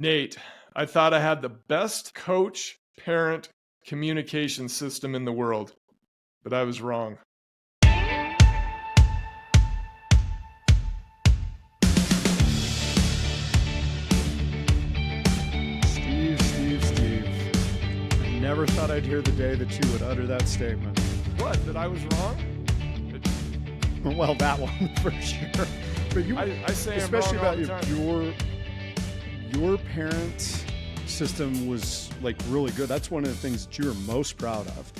Nate, I thought I had the best coach parent communication system in the world, but I was wrong. Steve. I never thought I'd hear the day that you would utter that statement. What? That I was wrong? Well, that one for sure. But you, I say especially I'm wrong about all the time. your parent system was like really good. That's one of the things that you were most proud of.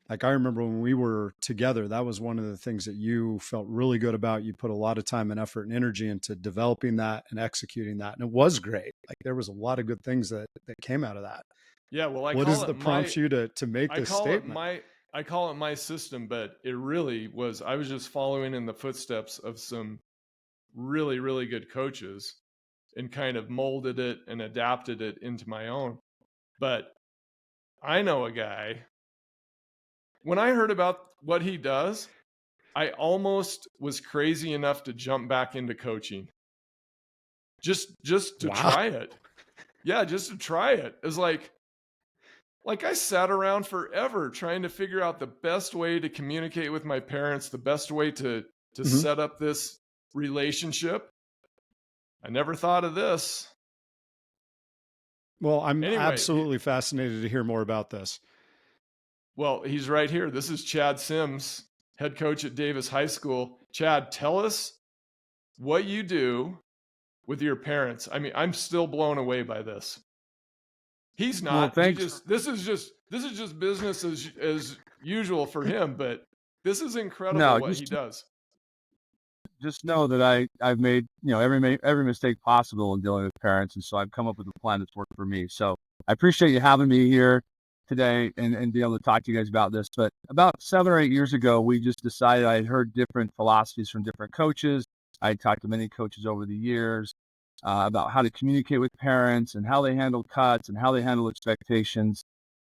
Like I remember when we were together, that was one of the things that you felt really good about. You put a lot of time and effort and energy into developing that and executing that. And it was great. Like there was a lot of good things that came out of that. Yeah, well, What is it that prompts you to make this statement? I call it my system, but it really was, I was just following in the footsteps of some really, really good coaches and kind of molded it and adapted it into my own. But I know a guy, when I heard about what he does, I almost was crazy enough to jump back into coaching. Just to try it. Yeah, just to try it. It's like I sat around forever trying to figure out the best way to communicate with my parents, the best way to set up this relationship. I never thought of this. Well, I'm absolutely fascinated to hear more about this. Well, he's right here. This is Chad Sims, head coach at Davis High School. Chad, tell us what you do with your parents. I mean, I'm still blown away by this. He's not. Well, thanks. This is just business as usual for him, but this is incredible what he does. Just know that I've made, every mistake possible in dealing with parents, and so I've come up with a plan that's worked for me. So I appreciate you having me here today and be able to talk to you guys about this. But about 7 or 8 years ago, we just decided, I had heard different philosophies from different coaches. I talked to many coaches over the years about how to communicate with parents and how they handle cuts and how they handle expectations.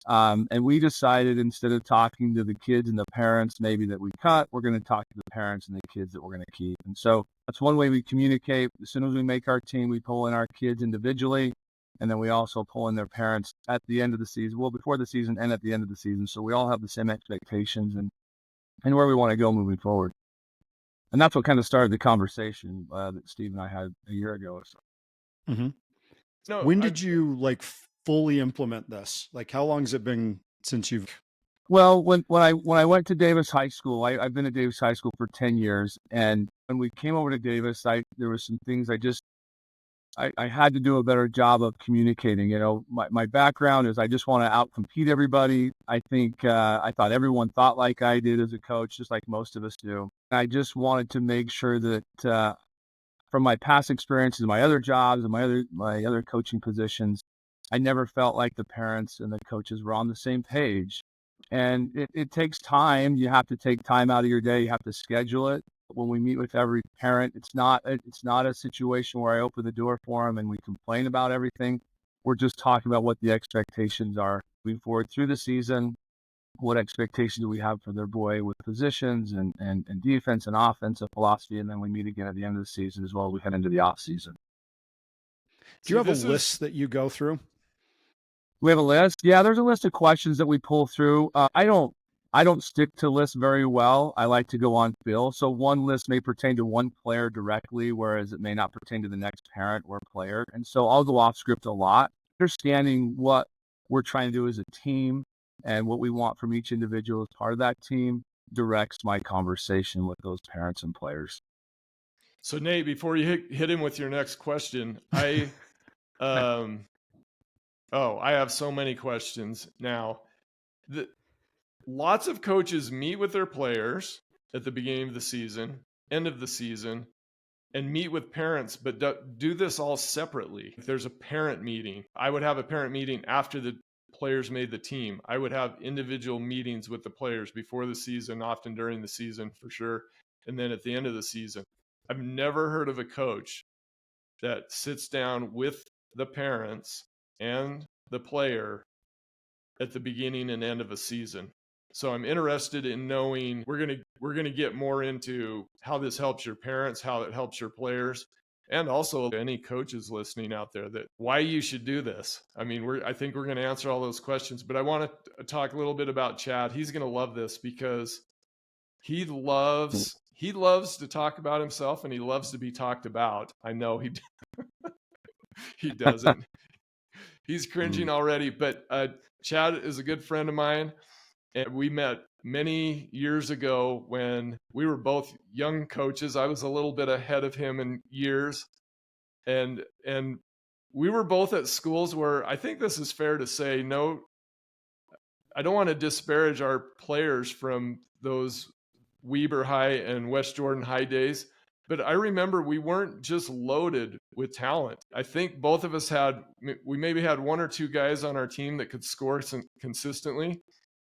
And we decided, instead of talking to the kids and the parents maybe that we cut, we're going to talk to the parents and the kids that we're going to keep. And so that's one way we communicate. As soon as we make our team, we pull in our kids individually, and then we also pull in their parents at the end of the season, well, before the season and at the end of the season. So we all have the same expectations and where we want to go moving forward. And that's what kind of started the conversation that Steve and I had a year ago or so. Mm-hmm. No, when did you fully implement this? Like, how long has it been since you've? Well, when I went to Davis High School, I've been at Davis High School for 10 years. And when we came over to Davis, there were some things I had to do a better job of communicating. My background is I just want to outcompete everybody. I think I thought everyone thought like I did as a coach, just like most of us do. I just wanted to make sure that from my past experiences, my other jobs and my other coaching positions, I never felt like the parents and the coaches were on the same page. And it takes time. You have to take time out of your day. You have to schedule it. When we meet with every parent, it's not a situation where I open the door for them and we complain about everything. We're just talking about what the expectations are moving forward through the season. What expectations do we have for their boy with positions and defense and offensive philosophy? And then we meet again at the end of the season as well as we head into the off season. Do you have a list that you go through? We have a list. Yeah, there's a list of questions that we pull through. I don't stick to lists very well. I like to go on feel. So one list may pertain to one player directly, whereas it may not pertain to the next parent or player. And so I'll go off script a lot, understanding what we're trying to do as a team and what we want from each individual as part of that team directs my conversation with those parents and players. So Nate, before you hit him with your next question, I have so many questions now. Lots of coaches meet with their players at the beginning of the season, end of the season, and meet with parents, but do this all separately. If there's a parent meeting, I would have a parent meeting after the players made the team. I would have individual meetings with the players before the season, often during the season for sure, and then at the end of the season. I've never heard of a coach that sits down with the parents and the player at the beginning and end of a season. So I'm interested in knowing, we're going to get more into how this helps your parents, how it helps your players. and also any coaches listening out there, that why you should do this. I mean, I think we're going to answer all those questions, but I want to talk a little bit about Chad. He's going to love this because he loves to talk about himself, and he loves to be talked about. I know he doesn't. He's cringing already, but Chad is a good friend of mine, and we met many years ago when we were both young coaches. I was a little bit ahead of him in years, and we were both at schools where, I think this is fair to say, no, I don't want to disparage our players from those Weber High and West Jordan High days, but I remember we weren't just loaded with talent. I think both of us we maybe had one or two guys on our team that could score consistently.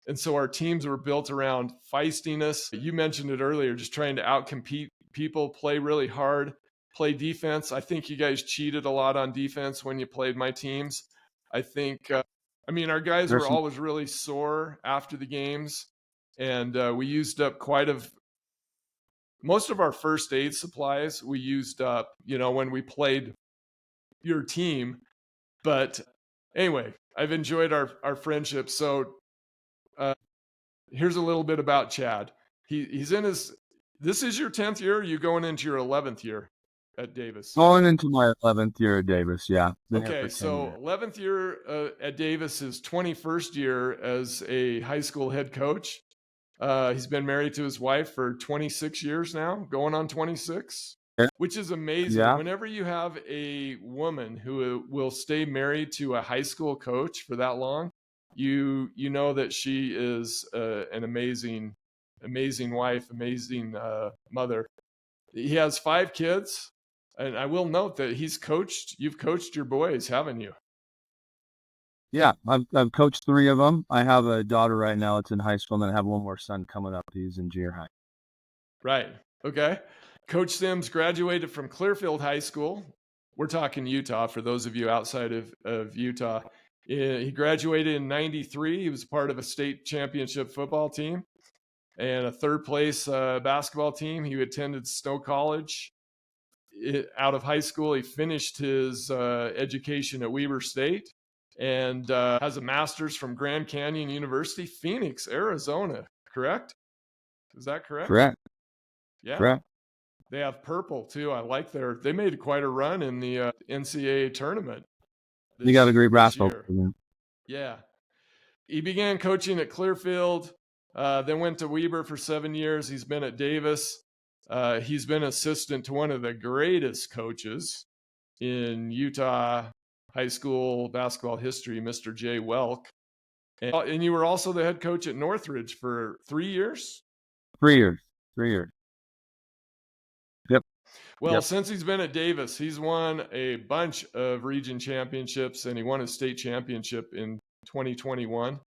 And so our teams were built around feistiness. You mentioned it earlier, just trying to outcompete people, play really hard, play defense. I think you guys cheated a lot on defense when you played my teams. I think, our guys were always really sore after the games, and we used up most of our first aid supplies we used up, when we played your team. But anyway, I've enjoyed our friendship. So here's a little bit about Chad. He's in this is your 10th year, or are you going into your 11th year at Davis? Going into my 11th year at Davis, yeah. Okay, so 11th year at Davis, is 21st year as a high school head coach. He's been married to his wife for 26 years now, going on 26, which is amazing. Yeah. Whenever you have a woman who will stay married to a high school coach for that long, you know that she is an amazing wife, amazing mother. He has 5 kids, and I will note that you've coached your boys, haven't you? Yeah, I've coached 3 of them. I have a daughter right now that's in high school, and then I have one more son coming up. He's in junior high. Right. Okay. Coach Sims graduated from Clearfield High School. We're talking Utah for those of you outside of Utah. He graduated in 93. He was part of a state championship football team and a 3rd place basketball team. He attended Snow College. Out of high school, he finished his education at Weber State, and has a master's from Grand Canyon University, Phoenix, Arizona. Correct? Is that correct? Correct. Yeah. Correct. They have purple too. I like they made quite a run in the NCAA tournament. You got a great basketball program. Yeah. He began coaching at Clearfield, then went to Weber for 7 years. He's been at Davis. He's been assistant to one of the greatest coaches in Utah high school basketball history, Mr. Jay Welk. And you were also the head coach at Northridge for 3 years? 3 years. 3 years. Yep. Well, since he's been at Davis, he's won a bunch of region championships, and he won his state championship in 2021.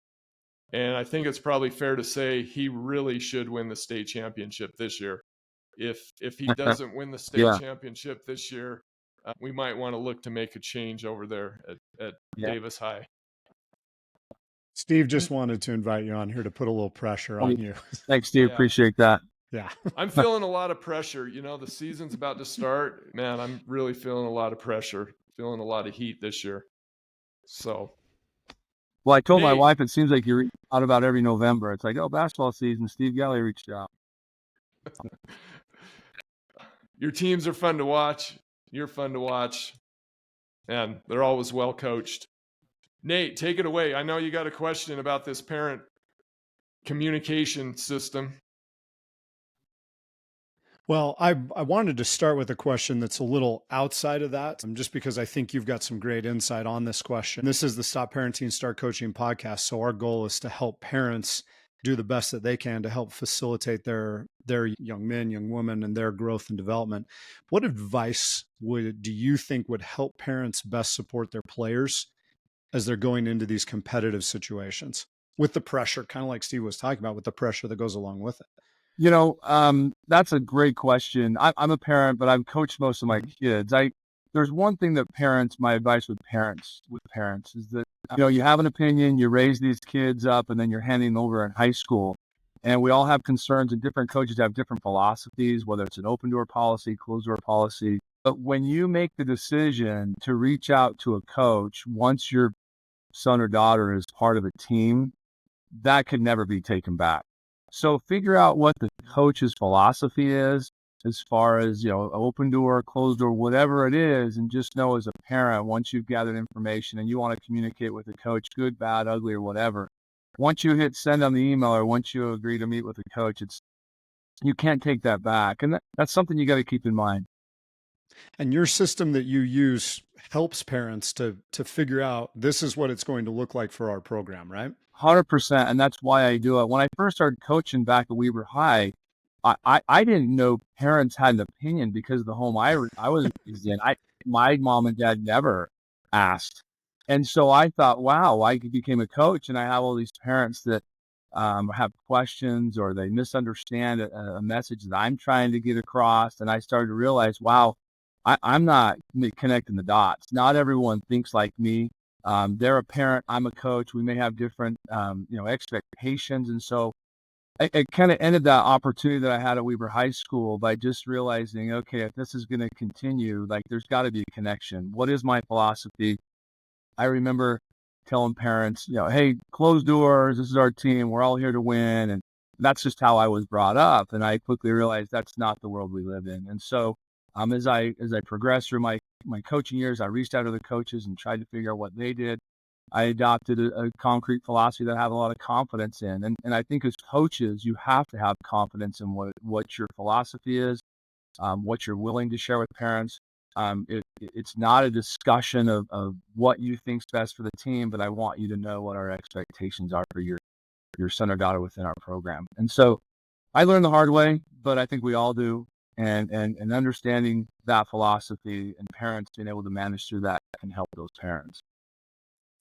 And I think it's probably fair to say he really should win the state championship this year. If he doesn't win the state championship this year, we might want to look to make a change over there at Davis High. Steve just wanted to invite you on here to put a little pressure on you. Thanks, Steve. Appreciate that. Yeah. I'm feeling a lot of pressure. The season's about to start. Man, I'm really feeling a lot of pressure, feeling a lot of heat this year. So. Well, I told my wife, it seems like you reach out about every November. It's like, basketball season. Steve Galley reached out. Your teams are fun to watch. You're fun to watch. And they're always well coached. Nate, take it away. I know you got a question about this parent communication system. Well, I wanted to start with a question that's a little outside of that, just because I think you've got some great insight on this question. This is the Stop Parenting, Start Coaching podcast. So our goal is to help parents do the best that they can to help facilitate their young men, young women, and their growth and development. What advice do you think would help parents best support their players as they're going into these competitive situations with the pressure, kind of like Steve was talking about, with the pressure that goes along with it? That's a great question. I'm a parent, but I've coached most of my kids. There's one thing that my advice with parents is that, you have an opinion, you raise these kids up, and then you're handing them over in high school. And we all have concerns, and different coaches have different philosophies, whether it's an open door policy, closed door policy. But when you make the decision to reach out to a coach, once your son or daughter is part of a team, that could never be taken back. So figure out what the coach's philosophy is as far as, open door, closed door, whatever it is, and just know as a parent, once you've gathered information and you want to communicate with the coach, good, bad, ugly, or whatever, once you hit send on the email or once you agree to meet with the coach, you can't take that back. And that's something you got to keep in mind. And your system that you use helps parents to figure out this is what it's going to look like for our program, right? 100%. And that's why I do it. When I first started coaching back at Weber High, I didn't know parents had an opinion because of the home I was raised in. My mom and dad never asked. And so I thought, wow, I became a coach and I have all these parents that have questions or they misunderstand a message that I'm trying to get across. And I started to realize, wow, I'm not connecting the dots. Not everyone thinks like me. They're a parent, I'm a coach. We may have different, expectations. And so I kind of ended that opportunity that I had at Weber High School by just realizing, okay, if this is going to continue, like there's got to be a connection. What is my philosophy? I remember telling parents, hey, closed doors. This is our team. We're all here to win. And that's just how I was brought up. And I quickly realized that's not the world we live in. And so as I progressed through my coaching years, I reached out to the coaches and tried to figure out what they did. I adopted a concrete philosophy that I have a lot of confidence in. And I think as coaches, you have to have confidence in what your philosophy is, what you're willing to share with parents. It's not a discussion of what you think's best for the team, but I want you to know what our expectations are for your son or daughter within our program. And so I learned the hard way, but I think we all do. And understanding that philosophy and parents being able to manage through that can help those parents.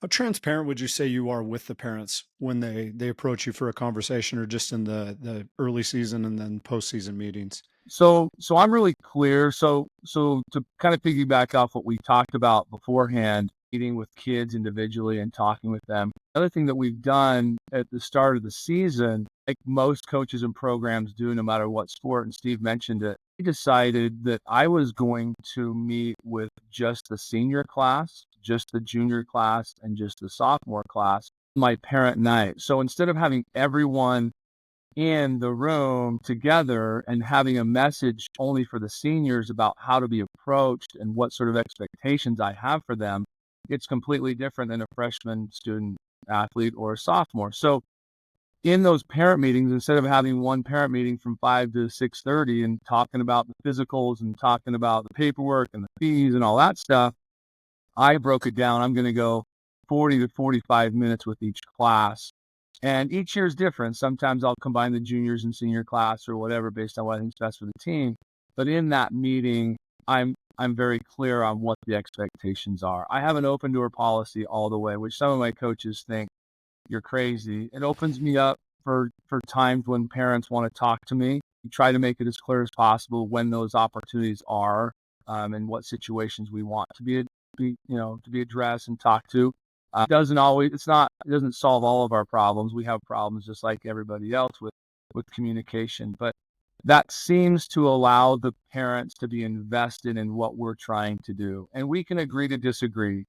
How transparent would you say you are with the parents when they approach you for a conversation or just in the early season and then postseason meetings? So I'm really clear. So to kind of piggyback off what we talked about beforehand, meeting with kids individually and talking with them. Another thing that we've done at the start of the season, like most coaches and programs do, no matter what sport, and Steve mentioned it, we decided that I was going to meet with just the senior class, just the junior class, and just the sophomore class, my parent night. So instead of having everyone in the room together and having a message only for the seniors about how to be approached and what sort of expectations I have for them, it's completely different than a freshman student athlete or a sophomore. So in those parent meetings, instead of having one parent meeting from 5 to 6:30 and talking about the physicals and talking about the paperwork and the fees and all that stuff, I broke it down. I'm going to go 40 to 45 minutes with each class. And each year is different. Sometimes I'll combine the juniors and senior class or whatever based on what I think is best for the team. But in that meeting, I'm very clear on what the expectations are. I have an open door policy all the way, which some of my coaches think you're crazy. It opens me up for times when parents want to talk to me. You try to make it as clear as possible when those opportunities are, and what situations we want to be addressed and talked to. It doesn't solve all of our problems. We have problems just like everybody else with communication, but that seems to allow the parents to be invested in what we're trying to do. And we can agree to disagree.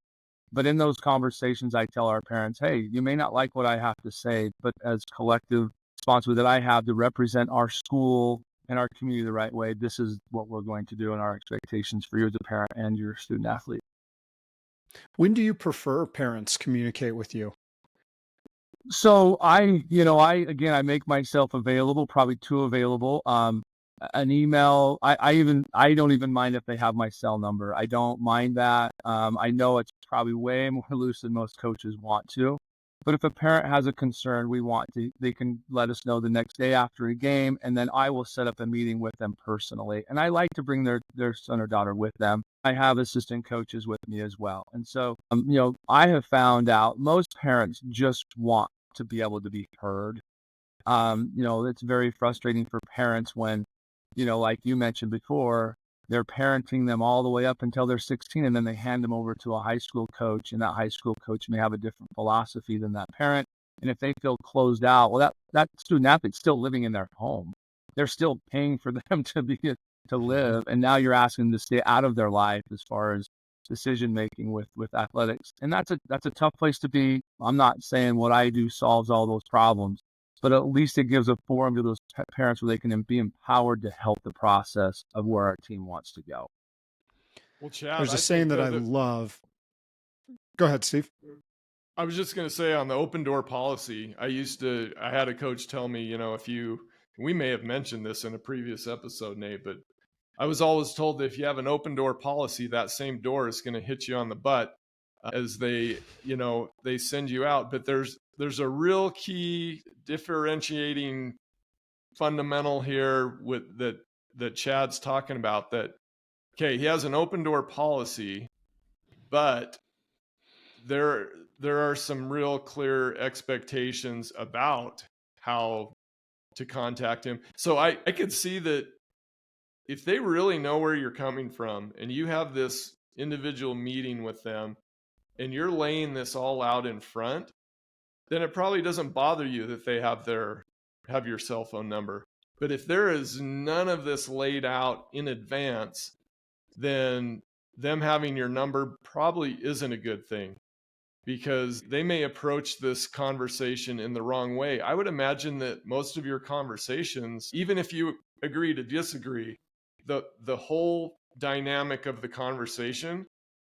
But in those conversations, I tell our parents, hey, you may not like what I have to say, but as collective responsibility that I have to represent our school and our community the right way, this is what we're going to do and our expectations for you as a parent and your student athlete. When do you prefer parents communicate with you? So I make myself available, probably too available. An email, I don't even mind if they have my cell number. I don't mind that. I know it's probably way more loose than most coaches want to. But if a parent has a concern, they can let us know the next day after a game, and then I will set up a meeting with them personally. And I like to bring their son or daughter with them. I have assistant coaches with me as well. And so, I have found out most parents just want to be able to be heard. It's very frustrating for parents when, like you mentioned before, they're parenting them all the way up until they're 16, and then they hand them over to a high school coach, and that high school coach may have a different philosophy than that parent. And if they feel closed out, well, that student athlete's still living in their home. They're still paying for them to be to live, and now you're asking them to stay out of their life as far as decision making with athletics, and that's a tough place to be. I'm not saying what I do solves all those problems, but at least it gives a forum to those parents where they can be empowered to help the process of where our team wants to go. Well, Chad, There's a saying that I love. Go ahead, Steve. I was just going to say on the open door policy, I had a coach tell me, we may have mentioned this in a previous episode, Nate, but I was always told that if you have an open door policy, that same door is going to hit you on the butt as they send you out. But there's a real key differentiating fundamental here that Chad's talking about, that, okay, he has an open door policy, but there are some real clear expectations about how to contact him. So I could see that if they really know where you're coming from and you have this individual meeting with them and you're laying this all out in front, then it probably doesn't bother you that they have your cell phone number. But if there is none of this laid out in advance, then them having your number probably isn't a good thing, because they may approach this conversation in the wrong way. I would imagine that most of your conversations, even if you agree to disagree, the whole dynamic of the conversation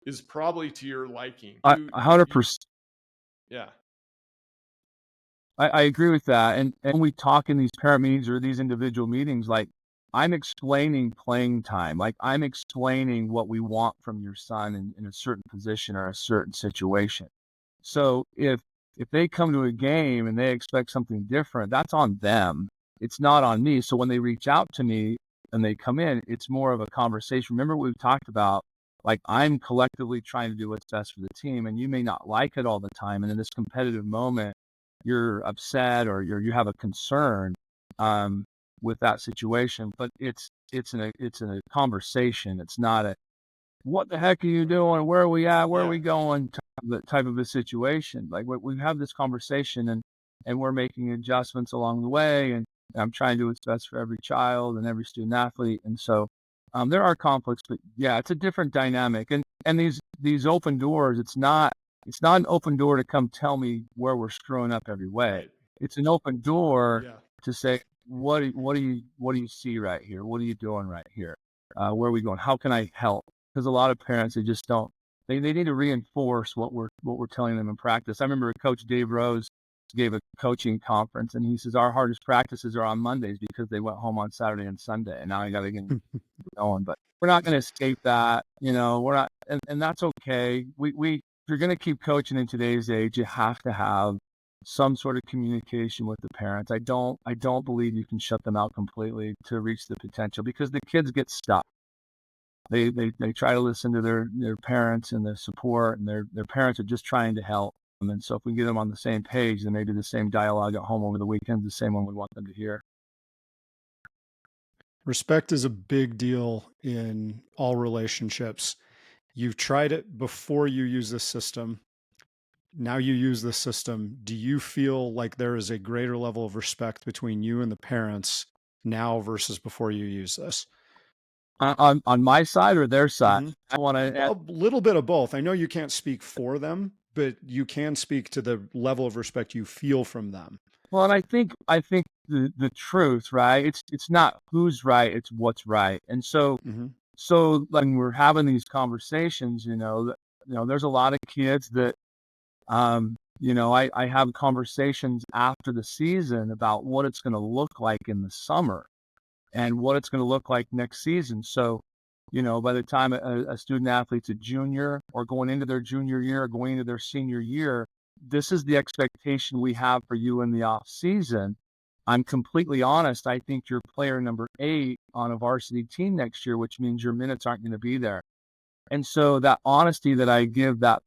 is probably to your liking. 100%. Yeah. I agree with that. And when we talk in these parent meetings or these individual meetings, like, I'm explaining playing time. Like, I'm explaining what we want from your son in a certain position or a certain situation. So if they come to a game and they expect something different, that's on them. It's not on me. So when they reach out to me and they come in, it's more of a conversation. Remember what we've talked about, like, I'm collectively trying to do what's best for the team, and you may not like it all the time. And in this competitive moment, you're upset or you have a concern with that situation, but it's a conversation. It's not a, what the heck are you doing? Where are we at? Where are we going? Type of a situation. Like, we have this conversation and we're making adjustments along the way, and I'm trying to do what's best for every child and every student athlete. And so there are conflicts, but yeah, it's a different dynamic. And these open doors, it's not an open door to come tell me where we're screwing up every way. Right. It's an open door to say, what do you see right here? What are you doing right here? Where are we going? How can I help? Because a lot of parents, they just don't. They need to reinforce what we're telling them in practice. I remember Coach Dave Rose gave a coaching conference, and he says our hardest practices are on Mondays because they went home on Saturday and Sunday, and now I got to get going. But we're not going to escape that, We're not, and that's okay. If you're going to keep coaching in today's age, you have to have some sort of communication with the parents. I don't believe you can shut them out completely to reach the potential, because the kids get stuck. They try to listen to their parents and their support, and their parents are just trying to help them. And so if we get them on the same page, then maybe the same dialogue at home over the weekend, the same one we want them to hear. Respect is a big deal in all relationships. You've tried it before you use this system. Now you use this system. Do you feel like there is a greater level of respect between you and the parents now versus before you use this? On my side or their side? Mm-hmm. I want to a little bit of both. I know you can't speak for them, but you can speak to the level of respect you feel from them. Well, and I think the truth, right? It's not who's right, it's what's right. And so so when we're having these conversations, there's a lot of kids that I have conversations after the season about what it's going to look like in the summer and what it's going to look like next season. So, by the time a student athlete's a junior or going into their junior year or going into their senior year, this is the expectation we have for you in the off season. I'm completely honest. I think you're player number 8 on a varsity team next year, which means your minutes aren't going to be there. And so that honesty that I give that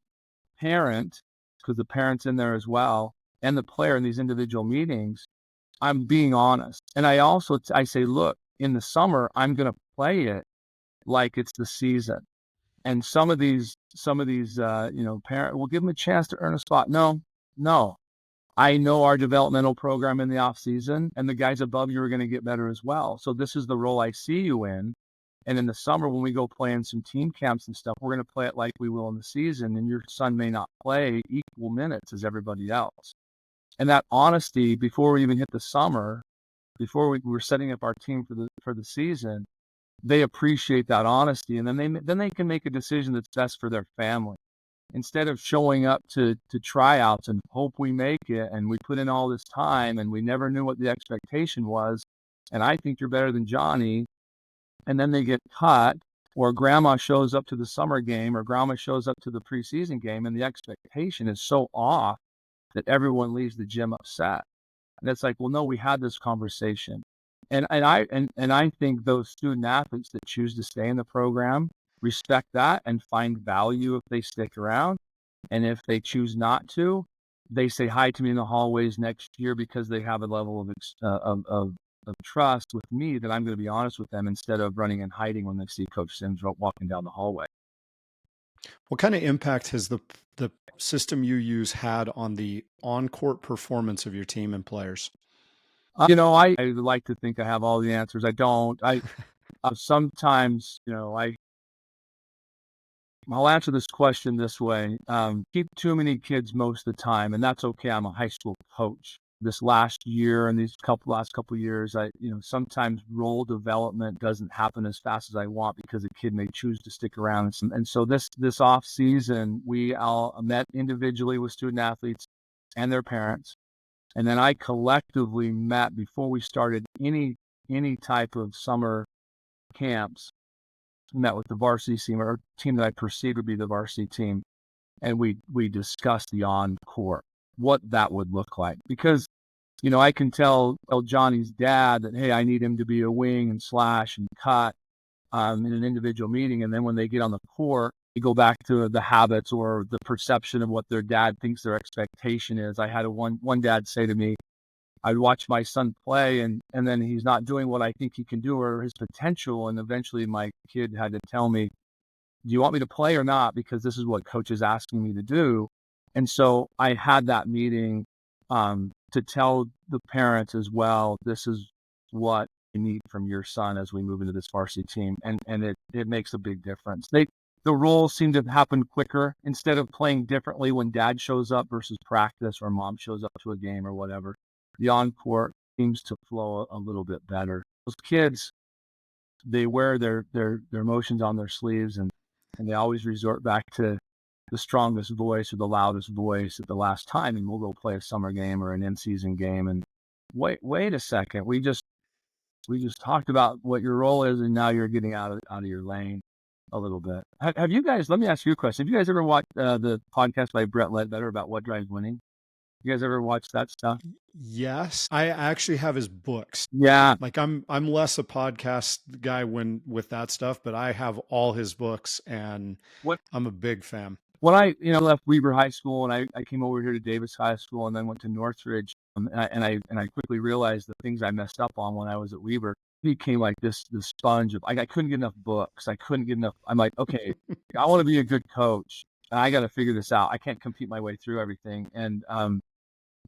parent, because the parent's in there as well, and the player in these individual meetings, I'm being honest. And I say, look, in the summer, I'm going to play it like it's the season. And some of these, parent, we'll give them a chance to earn a spot. No. I know our developmental program in the off season, and the guys above you are going to get better as well. So this is the role I see you in. And in the summer, when we go play in some team camps and stuff, we're going to play it like we will in the season. And your son may not play equal minutes as everybody else. And that honesty before we even hit the summer, before we were setting up our team for the season, they appreciate that honesty, and then they can make a decision that's best for their family. Instead of showing up to tryouts and hope we make it, and we put in all this time and we never knew what the expectation was, and I think you're better than Johnny, and then they get cut, or grandma shows up to the summer game, or grandma shows up to the preseason game, and the expectation is so off that everyone leaves the gym upset. And it's like, well, no, we had this conversation. And I think those student athletes that choose to stay in the program respect that and find value if they stick around. And if they choose not to, they say hi to me in the hallways next year because they have a level of trust with me that I'm going to be honest with them instead of running and hiding when they see Coach Sims walking down the hallway. What kind of impact has the system you use had on the on-court performance of your team and players? I like to think I have all the answers. I don't. Sometimes, I'll answer this question this way. Keep too many kids most of the time, and that's okay. I'm a high school coach. This last year and these last couple of years, sometimes role development doesn't happen as fast as I want because a kid may choose to stick around. And so this off season, we all met individually with student athletes and their parents. And then I collectively met before we started any type of summer camps, met with the varsity team or team that I perceived would be the varsity team. And we discussed the on-court, what that would look like. Because, I can tell Johnny's dad that, hey, I need him to be a wing and slash and cut in an individual meeting. And then when they get on the court, they go back to the habits or the perception of what their dad thinks their expectation is. I had one dad say to me, I'd watch my son play and then he's not doing what I think he can do or his potential. And eventually my kid had to tell me, do you want me to play or not? Because this is what coach is asking me to do. And so I had that meeting to tell the parents as well, this is what you need from your son as we move into this varsity team. And it makes a big difference. The roles seem to happen quicker instead of playing differently when dad shows up versus practice or mom shows up to a game or whatever. The on-court seems to flow a little bit better. Those kids, they wear their emotions on their sleeves and they always resort back to the strongest voice or the loudest voice at the last time, and we'll go play a summer game or an in-season game. And wait a second, we just talked about what your role is, and now you're getting out of your lane a little bit. Have you guys? Let me ask you a question. Have you guys ever watched the podcast by Brett Ledbetter about what drives winning? You guys ever watch that stuff? Yes, I actually have his books. Yeah, like I'm less a podcast guy with that stuff, but I have all his books, and I'm a big fan. When I left Weber High School and I came over here to Davis High School and then went to Northridge, and I quickly realized the things I messed up on when I was at Weber became like this sponge of I couldn't get enough books. I couldn't get enough. I'm like, okay, I want to be a good coach. And I got to figure this out. I can't compete my way through everything. And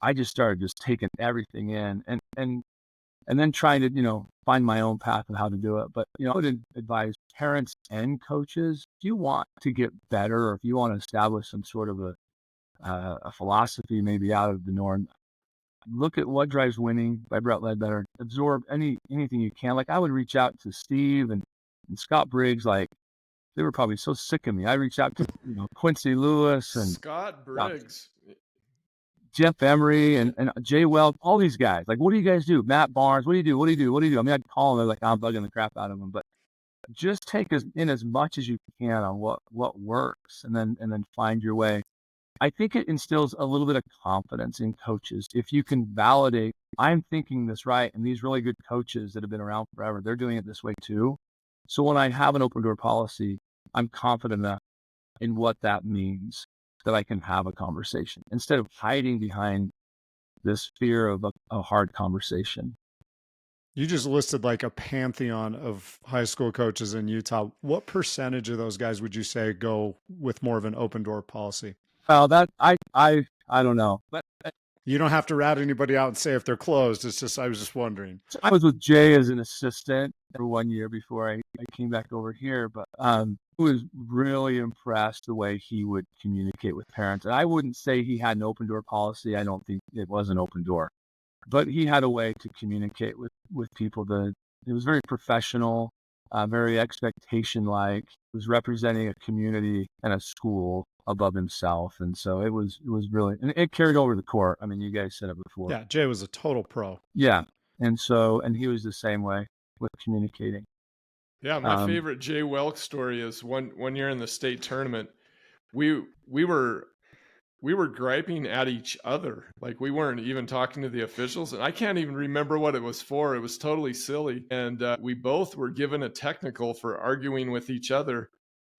I just started taking everything in and then trying to, find my own path of how to do it. But, I would advise parents and coaches, if you want to get better or if you want to establish some sort of a philosophy maybe out of the norm, look at What Drives Winning by Brett Ledbetter. Absorb anything you can. Like I would reach out to Steve and Scott Briggs, like they were probably so sick of me. I reached out to Quincy Lewis and Scott Briggs. Jeff Emery and Jay Weld, all these guys. Like, what do you guys do? Matt Barnes, what do you do? What do you do? What do you do? I mean, I'd call them. They're like, I'm bugging the crap out of them. But just take in as much as you can on what works, and then find your way. I think it instills a little bit of confidence in coaches if you can validate. I'm thinking this right, and these really good coaches that have been around forever, they're doing it this way too. So when I have an open door policy, I'm confident enough in what that means that I can have a conversation instead of hiding behind this fear of a hard conversation. You just listed like a pantheon of high school coaches in Utah. What percentage of those guys would you say go with more of an open door policy? Well, that I don't know, but You don't have to rat anybody out and say if they're closed. It's just, I was just wondering. I was with Jay as an assistant for 1 year before I came back over here, but I was really impressed the way he would communicate with parents. And I wouldn't say he had an open door policy. I don't think it was an open door, but he had a way to communicate with people that it was very professional, very expectation-like. He was representing a community and a school above himself. And so it was really, and it carried over the court. I mean, you guys said it before. Yeah, Jay was a total pro. Yeah. And he was the same way with communicating. Yeah, my favorite Jay Welk story is one year in the state tournament, we were griping at each other. Like, we weren't even talking to the officials, and I can't even remember what it was for. It was totally silly. And we both were given a technical for arguing with each other.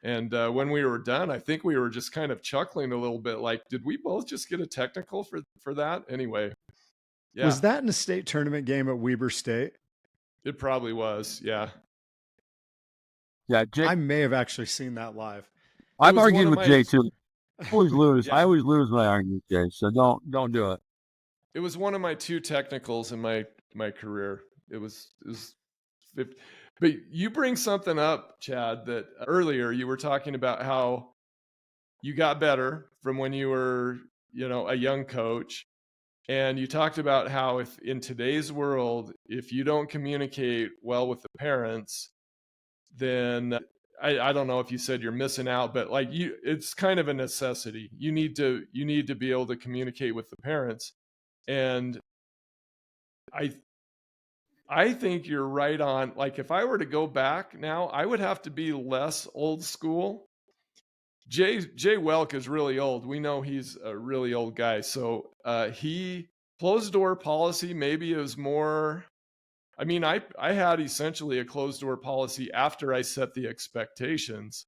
And when we were done, I think we were just kind of chuckling a little bit, like, did we both just get a technical for that? Anyway. Yeah. Was that in a state tournament game at Weber State? It probably was. Yeah. Yeah. Jay, I may have actually seen that live. I've argued with Jay too. I always lose. Yeah. I always lose when I argue with Jay. So don't do it. It was one of my 2 technicals in my career. It was 50. But you bring something up, Chad, that earlier you were talking about how you got better from when you were, a young coach. And you talked about how if in today's world, if you don't communicate well with the parents, then I don't know if you said you're missing out, but like it's kind of a necessity. You need to be able to communicate with the parents. And I think you're right on. Like, if I were to go back now, I would have to be less old school. Jay Welk is really old. We know he's a really old guy. So he closed door policy. Maybe it was more. I mean, I had essentially a closed door policy after I set the expectations.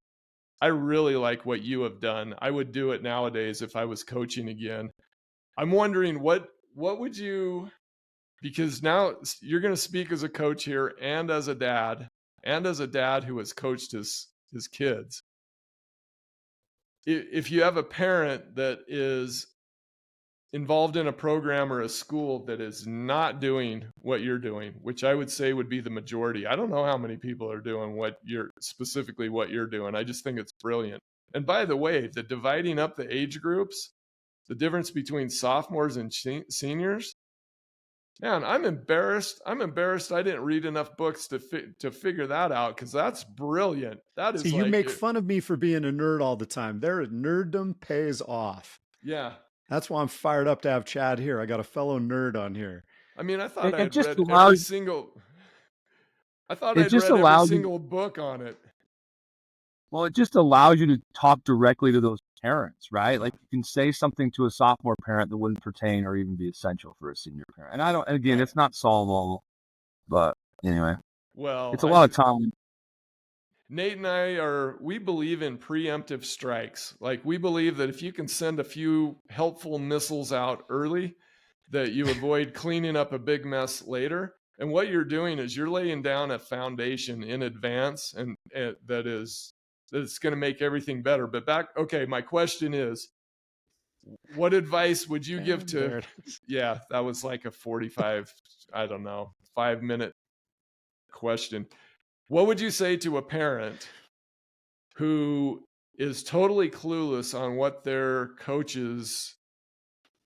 I really like what you have done. I would do it nowadays if I was coaching again. I'm wondering what would you, because now you're going to speak as a coach here and as a dad who has coached his kids. If you have a parent that is involved in a program or a school that is not doing what you're doing, which I would say would be the majority. I don't know how many people are doing what you're doing. I just think it's brilliant. And by the way, the dividing up the age groups, the difference between sophomores and seniors, man, I'm embarrassed I didn't read enough books to figure that out, because that's brilliant. That is. See, you make fun of me for being a nerd all the time. Nerddom pays off. Yeah. That's why I'm fired up to have Chad here. I got a fellow nerd on here. I mean, I thought I'd read every single book on it. Well, it just allows you to talk directly to those parents, right? Like, you can say something to a sophomore parent that wouldn't pertain or even be essential for a senior parent. And again, it's not solvable, but anyway. Well, it's a lot of time. Nate and I we believe in preemptive strikes. Like, we believe that if you can send a few helpful missiles out early, that you avoid cleaning up a big mess later. And what you're doing is you're laying down a foundation in advance, and that's going to make everything better. But my question is, what advice would you give to, yeah, that was like a 5-minute question. What would you say to a parent who is totally clueless on what their coach's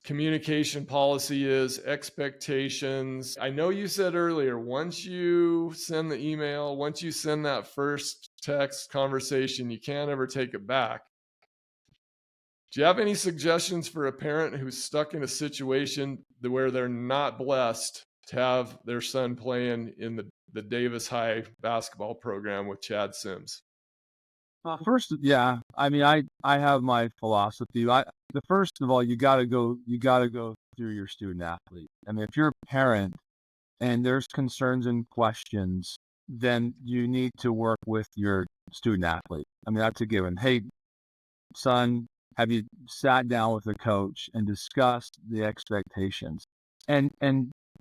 communication policy is, expectations? I know you said earlier, once you send the email, once you send that first text conversation, you can't ever take it back. Do you have any suggestions for a parent who's stuck in a situation where they're not blessed to have their son playing in the Davis High basketball program with Chad Sims? First, yeah. I mean, I have my philosophy. First of all, you gotta go through your student athlete. I mean, if you're a parent and there's concerns and questions, then you need to work with your student athlete. I mean, that's a given. Hey, son, have you sat down with the coach and discussed the expectations?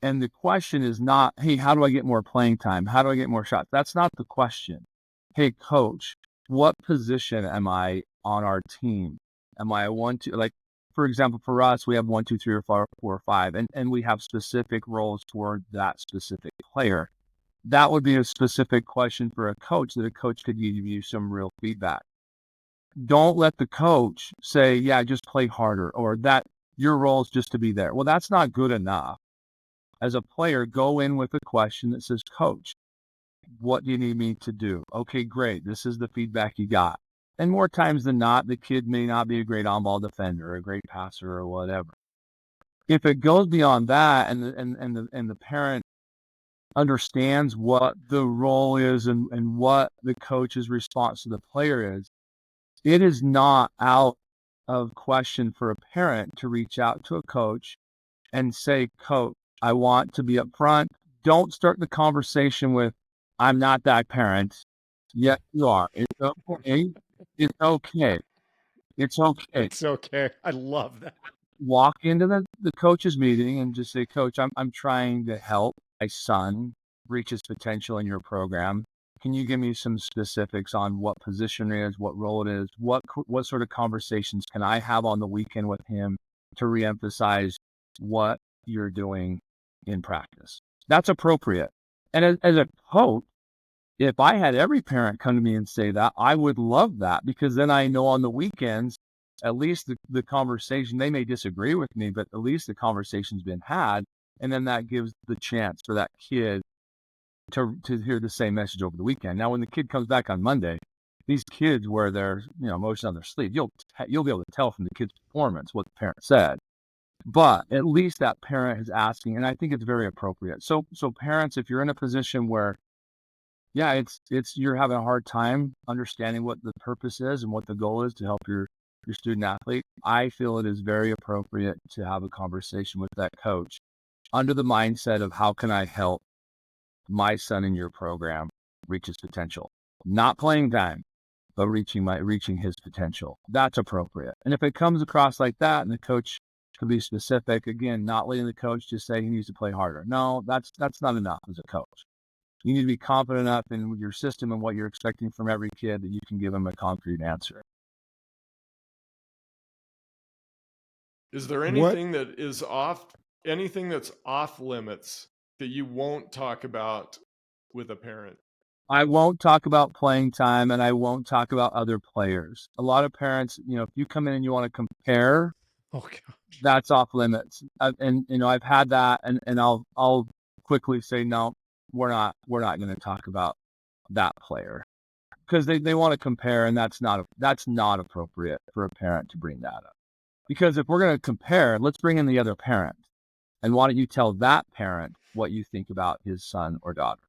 And the question is not, hey, how do I get more playing time? How do I get more shots? That's not the question. Hey, coach, what position am I on our team? Am I a 1-2? Like, for example, for us, we have 1, 2, 3, or 4, or 5, and we have specific roles toward that specific player. That would be a specific question for a coach that a coach could give you some real feedback. Don't let the coach say, yeah, just play harder, or that your role is just to be there. Well, that's not good enough. As a player, go in with a question that says, coach, what do you need me to do? Okay, great. This is the feedback you got. And more times than not, the kid may not be a great on-ball defender, or a great passer, or whatever. If it goes beyond that, and the parent understands what the role is and what the coach's response to the player is, it is not out of question for a parent to reach out to a coach and say, coach, I want to be up front. Don't start the conversation with, I'm not that parent. Yes, you are. It's okay. It's okay. It's okay. It's okay. I love that. Walk into the coach's meeting and just say, coach, I'm trying to help my son reach his potential in your program. Can you give me some specifics on what position it is, what role it is, what sort of conversations can I have on the weekend with him to reemphasize what you're doing in practice? That's appropriate. And as a coach, if I had every parent come to me and say that, I would love that, because then I know on the weekends, at least the conversation, they may disagree with me, but at least the conversation's been had. And then that gives the chance for that kid to hear the same message over the weekend. Now, when the kid comes back on Monday, these kids wear their emotions on their sleeve. You'll be able to tell from the kid's performance what the parent said. But at least that parent is asking, and I think it's very appropriate. So parents, if you're in a position where, yeah, it's you're having a hard time understanding what the purpose is and what the goal is to help your student athlete, I feel it is very appropriate to have a conversation with that coach under the mindset of, how can I help my son in your program reach his potential? Not playing time, but reaching his potential. That's appropriate. And if it comes across like that, and the coach can be specific, again, not letting the coach just say he needs to play harder. No, that's not enough as a coach. You need to be confident enough in your system and what you're expecting from every kid that you can give them a concrete answer. Is there anything that's off limits that you won't talk about with a parent? I won't talk about playing time, and I won't talk about other players. A lot of parents, if you come in and you want to compare, that's off limits. And I've had that, and I'll quickly say, no, we're not going to talk about that player, because they want to compare, and that's not appropriate for a parent to bring that up. Because if we're going to compare, let's bring in the other parent. And why don't you tell that parent what you think about his son or daughter?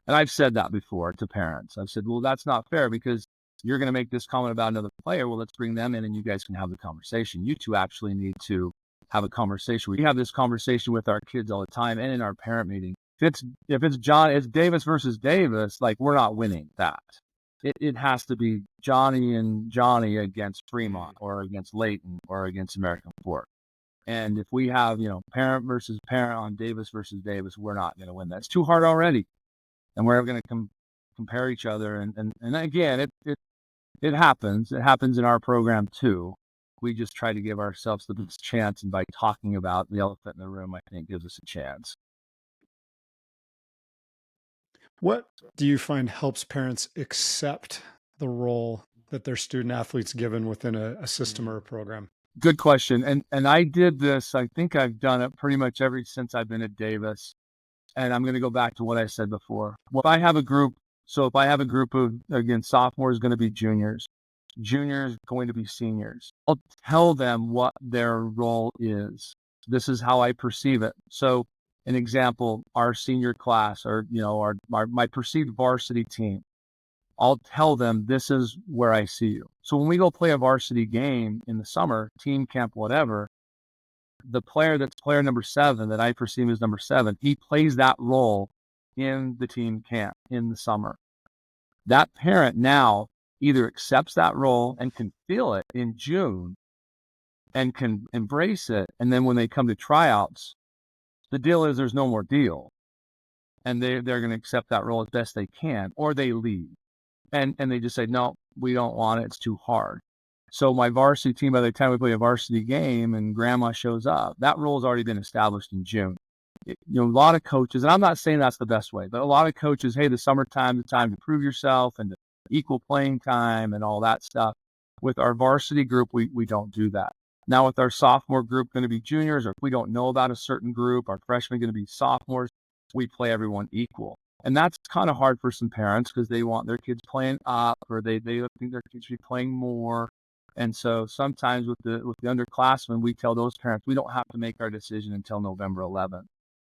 And I've said that before to parents. I've said, well, that's not fair, because you're going to make this comment about another player. Well, let's bring them in and you guys can have the conversation. You two actually need to have a conversation. We have this conversation with our kids all the time and in our parent meeting. If it's Davis versus Davis, like, we're not winning that. It has to be Johnny and Johnny against Fremont, or against Layton, or against American Fork. And if we have, parent versus parent on Davis versus Davis, we're not going to win. That's too hard already. And we're going to compare each other. And again, it happens. It happens in our program too. We just try to give ourselves the best chance. And by talking about the elephant in the room, I think gives us a chance. What do you find helps parents accept the role that their student athlete's given within a system or a program? Good question. And I did this, I think I've done it pretty much ever since I've been at Davis. And I'm going to go back to what I said before. Well, if I have a group of, again, sophomores going to be juniors going to be seniors, I'll tell them what their role is. This is how I perceive it. So an example, our senior class, or, my perceived varsity team, I'll tell them, this is where I see you. So when we go play a varsity game in the summer, team camp, whatever, the player that's player number 7, that I perceive as number 7, he plays that role in the team camp in the summer. That parent now either accepts that role and can feel it in June and can embrace it. And then when they come to tryouts, the deal is there's no more deal. And they're going to accept that role as best they can, or they leave. And they just say, no, we don't want it. It's too hard. So my varsity team, by the time we play a varsity game and grandma shows up, that role has already been established in June. A lot of coaches, and I'm not saying that's the best way, but a lot of coaches, hey, the summertime, the time to prove yourself and the equal playing time and all that stuff. With our varsity group, we don't do that. Now with our sophomore group going to be juniors, or if we don't know about a certain group, our freshmen going to be sophomores, we play everyone equal. And that's kind of hard for some parents because they want their kids playing up, or they think their kids should be playing more. And so sometimes with the underclassmen, we tell those parents we don't have to make our decision until November 11th.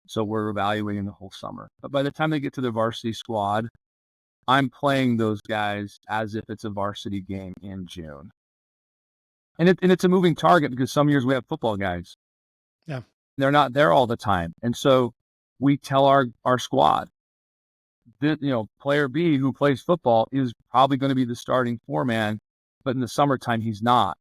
So we're evaluating the whole summer. But by the time they get to the varsity squad, I'm playing those guys as if it's a varsity game in June. And it's a moving target because some years we have football guys. Yeah. They're not there all the time. And so we tell our squad that, player B who plays football is probably going to be the starting four-man, but in the summertime he's not.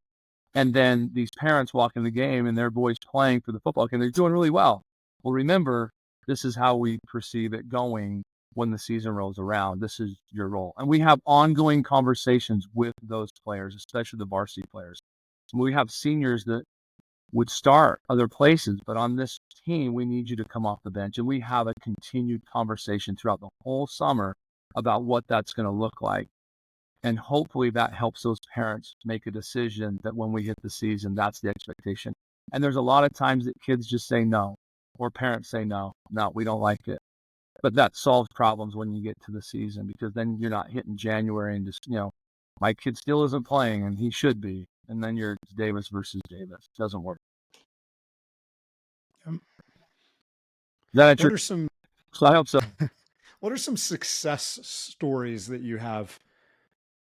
And then these parents walk in the game and their boys playing for the football game, they're doing really well. Well, remember, this is how we perceive it going when the season rolls around. This is your role. And we have ongoing conversations with those players, especially the varsity players. We have seniors that would start other places, but on this team, we need you to come off the bench. And we have a continued conversation throughout the whole summer about what that's going to look like. And hopefully that helps those parents make a decision that when we hit the season, that's the expectation. And there's a lot of times that kids just say no, or parents say no, we don't like it. But that solves problems when you get to the season, because then you're not hitting January and just, my kid still isn't playing and he should be. And then you're Davis versus Davis. It doesn't work. What are some? So I hope so. What are some success stories that you have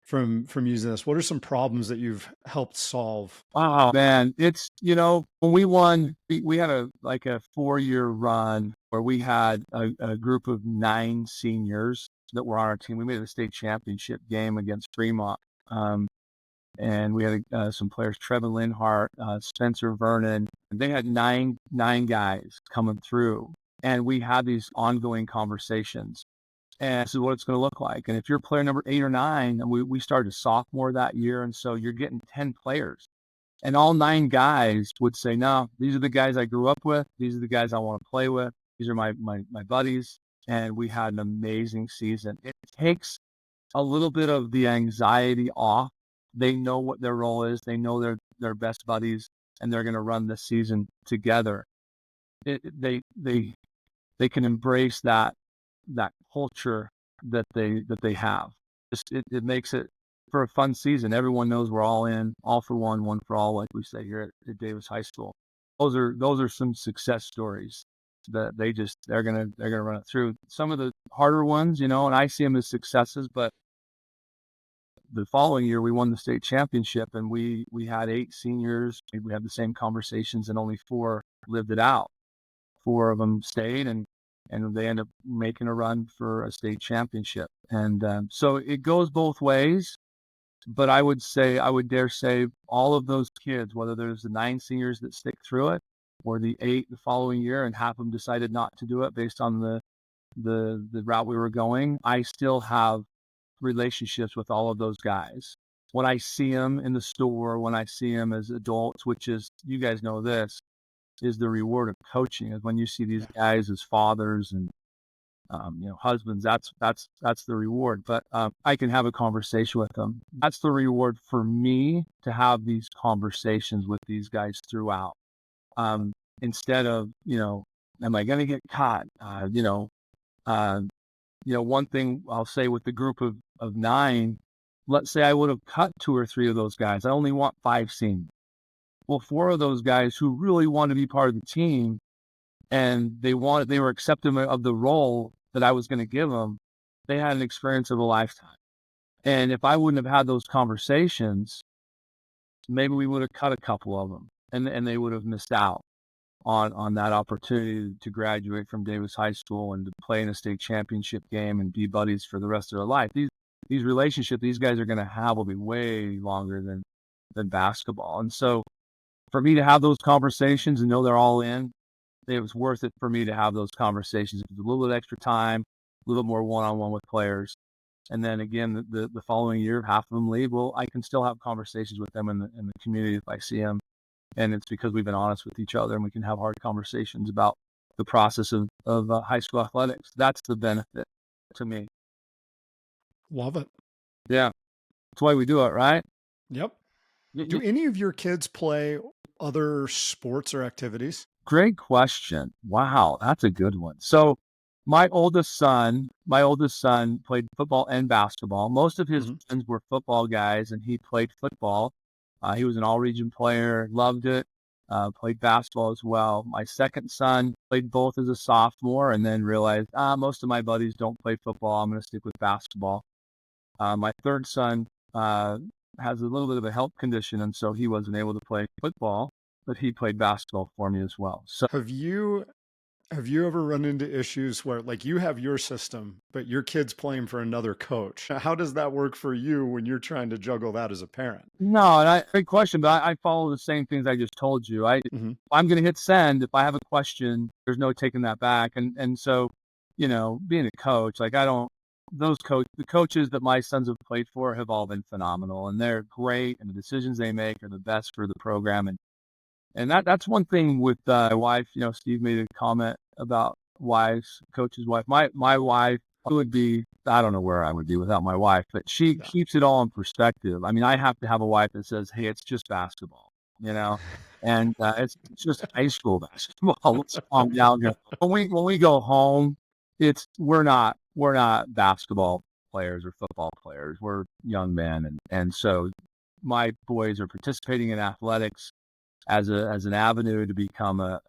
from using this? What are some problems that you've helped solve? Wow, man. It's, when we won, we had a 4-year run where we had a group of 9 seniors that were on our team. We made a state championship game against Fremont. And we had some players, Trevin Linhart, Spencer Vernon. They had nine guys coming through. And we had these ongoing conversations. And this is what it's going to look like. And if you're player number 8 or 9, and we started sophomore that year, and so you're getting 10 players. And all 9 guys would say, no, these are the guys I grew up with. These are the guys I want to play with. These are my buddies. And we had an amazing season. It takes a little bit of the anxiety off. They know what their role is. They know they're best buddies, and they're going to run this season together. They can embrace that culture that they have. It makes it for a fun season. Everyone knows we're all in, all for one, one for all, like we say here at Davis High School. Those are some success stories that they're gonna run it through. Some of the harder ones, and I see them as successes, but the following year we won the state championship, and we had 8 seniors. We had the same conversations, and only 4 lived it out. 4 of them stayed, and they end up making a run for a state championship. And so it goes both ways. But I would dare say all of those kids, whether there's the 9 seniors that stick through it, or the 8 the following year, and half of them decided not to do it based on the route we were going, I still have relationships with all of those guys. When I see them in the store, when I see them as adults, which is, you guys know this, is the reward of coaching, is when you see these guys as fathers and husbands. That's the reward. But I can have a conversation with them. That's the reward for me, to have these conversations with these guys throughout, instead of am I going to get caught? One thing I'll say with the group of 9, let's say I would have cut 2 or 3 of those guys. I only want 5 seniors. Well, 4 of those guys who really want to be part of the team, and they were accepting of the role that I was going to give them, they had an experience of a lifetime. And if I wouldn't have had those conversations, maybe we would have cut a couple of them, and they would have missed out on that opportunity to graduate from Davis High School and to play in a state championship game and be buddies for the rest of their life. These relationships these guys are going to have will be way longer than basketball. And so for me to have those conversations and know they're all in, it was worth it for me to have those conversations. It was a little bit extra time, a little bit more one-on-one with players. And then again, the following year, half of them leave. Well, I can still have conversations with them in the community if I see them. And it's because we've been honest with each other and we can have hard conversations about the process of high school athletics. That's the benefit to me. Love it. Yeah. That's why we do it, right? Yep. Do any of your kids play other sports or activities? Great question. Wow, that's a good one. So my oldest son played football and basketball. Most of his friends were football guys, and he played football. He was an all-region player, loved it, played basketball as well. My second son played both as a sophomore and then realized, most of my buddies don't play football. I'm going to stick with basketball. My third son has a little bit of a health condition, and so he wasn't able to play football, but he played basketball for me as well. So have you ever run into issues where, like, you have your system, but your kid's playing for another coach? How does that work for you when you're trying to juggle that as a parent? No, and great question, but I follow the same things I just told you. I'm going to hit send. If I have a question, there's no taking that back. And so, being a coach, like the coaches that my sons have played for have all been phenomenal, and they're great, and the decisions they make are the best for the program. And that's one thing with my wife. Steve made a comment about wives, coach's wife. My wife would be, I don't know where I would be without my wife, but she keeps it all in perspective. I mean, I have to have a wife that says, "Hey, it's just basketball," and it's just high school basketball. Let's calm down here. When we go home, we're not basketball players or football players. We're young men, and so my boys are participating in athletics as an avenue to become a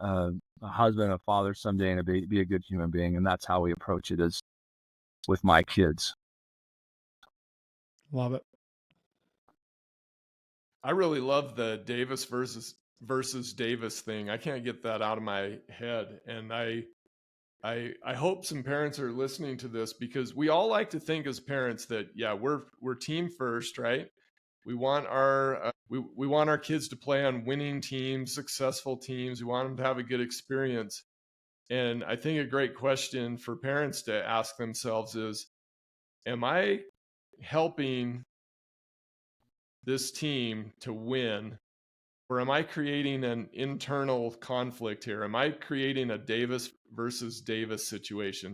husband, a father someday, and be a good human being. And that's how we approach it, is with my kids. Love it. I really love the Davis versus Davis thing. I can't get that out of my head. And I hope some parents are listening to this, because we all like to think as parents that, yeah, we're team first, right? We want our we want our kids to play on winning teams, successful teams. We want them to have a good experience. And I think a great question for parents to ask themselves is, am I helping this team to win, or am I creating an internal conflict here? Am I creating a Davis versus Davis situation?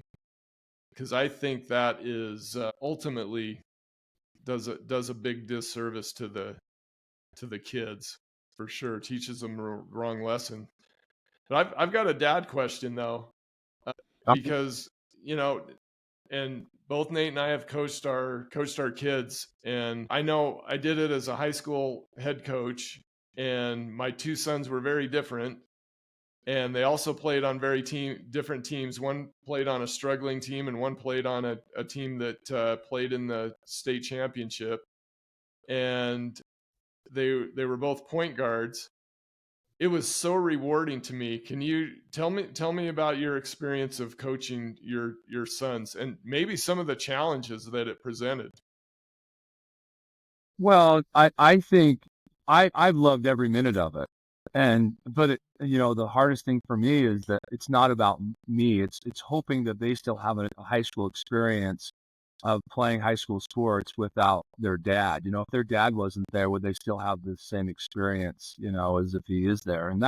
Because I think that is ultimately does a big disservice to the kids, for sure. Teaches them the wrong lesson. But I've got a dad question though, because and both Nate and I have coached our kids, and I know I did it as a high school head coach, and my two sons were very different, and they also played on very different teams. One played on a struggling team, and one played on a team that played in the state championship, and they were both point guards. It was so rewarding to me. Can you tell me about your experience of coaching your sons, and maybe some of the challenges that it presented? Well, I think I've loved every minute of it. But the hardest thing for me is that it's not about me. It's hoping that they still have a high school experience of playing high school sports without their dad. If their dad wasn't there, would they still have the same experience, as if he is there? And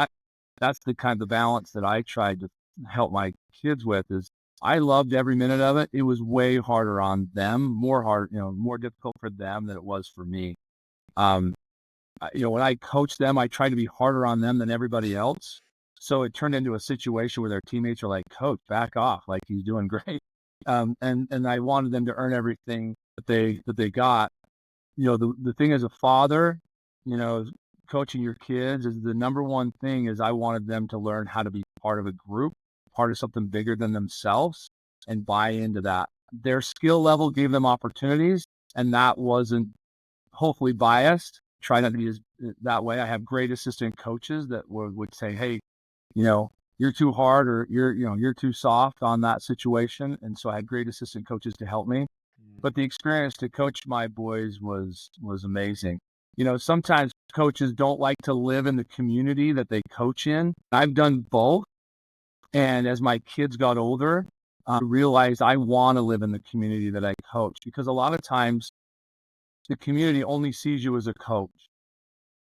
that's the kind of balance that I tried to help my kids with. Is I loved every minute of it. It was way harder on them, more difficult for them than it was for me. When I coached them, I tried to be harder on them than everybody else. So it turned into a situation where their teammates are like, "Coach, back off. Like, he's doing great." And I wanted them to earn everything that they got. The thing as a father, coaching your kids, is the number one thing is I wanted them to learn how to be part of a group, part of something bigger than themselves, and buy into that. Their skill level gave them opportunities, and that wasn't hopefully biased. Try not to be that way. I have great assistant coaches that would say, "Hey, you're too hard, or you're too soft on that situation." And so I had great assistant coaches to help me. But the experience to coach my boys was amazing. Sometimes coaches don't like to live in the community that they coach in. I've done both. And as my kids got older, realized I want to live in the community that I coach, because a lot of times the community only sees you as a coach.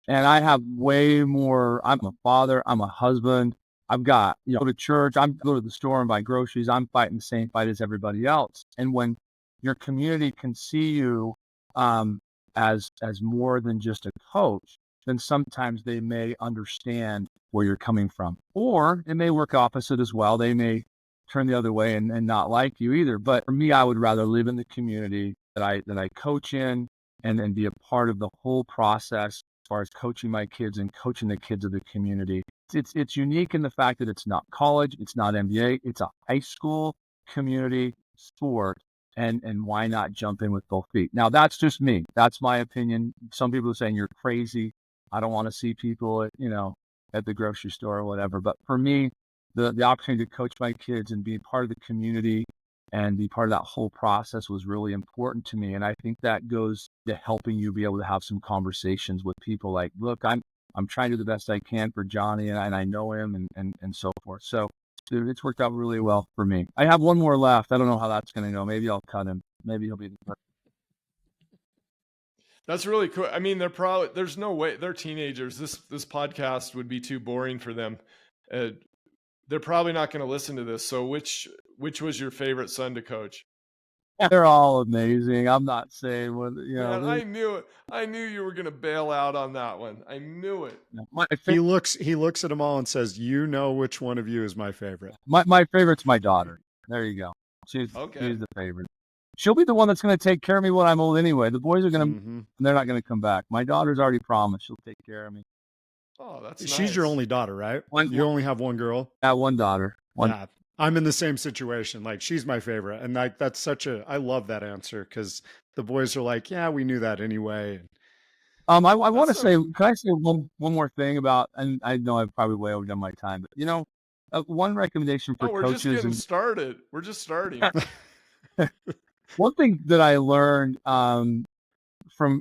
And I have way more. I'm a father, I'm a husband. I've got, go to church, I'm go to the store and buy groceries. I'm fighting the same fight as everybody else. And when your community can see you as more than just a coach, then sometimes they may understand where you're coming from. Or it may work opposite as well. They may turn the other way and not like you either. But for me, I would rather live in the community that I coach in, and be a part of the whole process as far as coaching my kids and coaching the kids of the community. It's unique in the fact that it's not college, it's not MBA, it's a high school community sport. And why not jump in with both feet? Now, that's just me. That's my opinion. Some people are saying you're crazy. I don't want to see people at the grocery store or whatever. But for me, the opportunity to coach my kids and be part of the community and be part of that whole process was really important to me. And I think that goes to helping you be able to have some conversations with people like, look, I'm trying to do the best I can for Johnny, and I know him, and so forth. So it's worked out really well for me. I have one more left. I don't know how that's going to go. Maybe I'll cut him. Maybe he'll be the first. That's really cool. I mean, there's no way they're teenagers. This podcast would be too boring for them. They're probably not going to listen to this. So which was your favorite son to coach? They're all amazing. I'm not saying what, Man, I knew it. I knew you were going to bail out on that one. I knew it. He looks at them all and says, "You know which one of you is my favorite." My favorite's my daughter. There you go. She's the favorite. She'll be the one that's going to take care of me when I'm old anyway. The boys are going to, they're not going to come back. My daughter's already promised she'll take care of me. Oh, that's She's nice. your only daughter, right? You only have one girl? Yeah, one daughter. Yeah. I'm in the same situation. Like, she's my favorite. And that's I love that answer, because the boys are like, yeah, we knew that anyway. I want to say, can I say one more thing about, and I know I've probably way overdone my time, but one recommendation for we're coaches. Just getting started. We're just starting. One thing that I learned from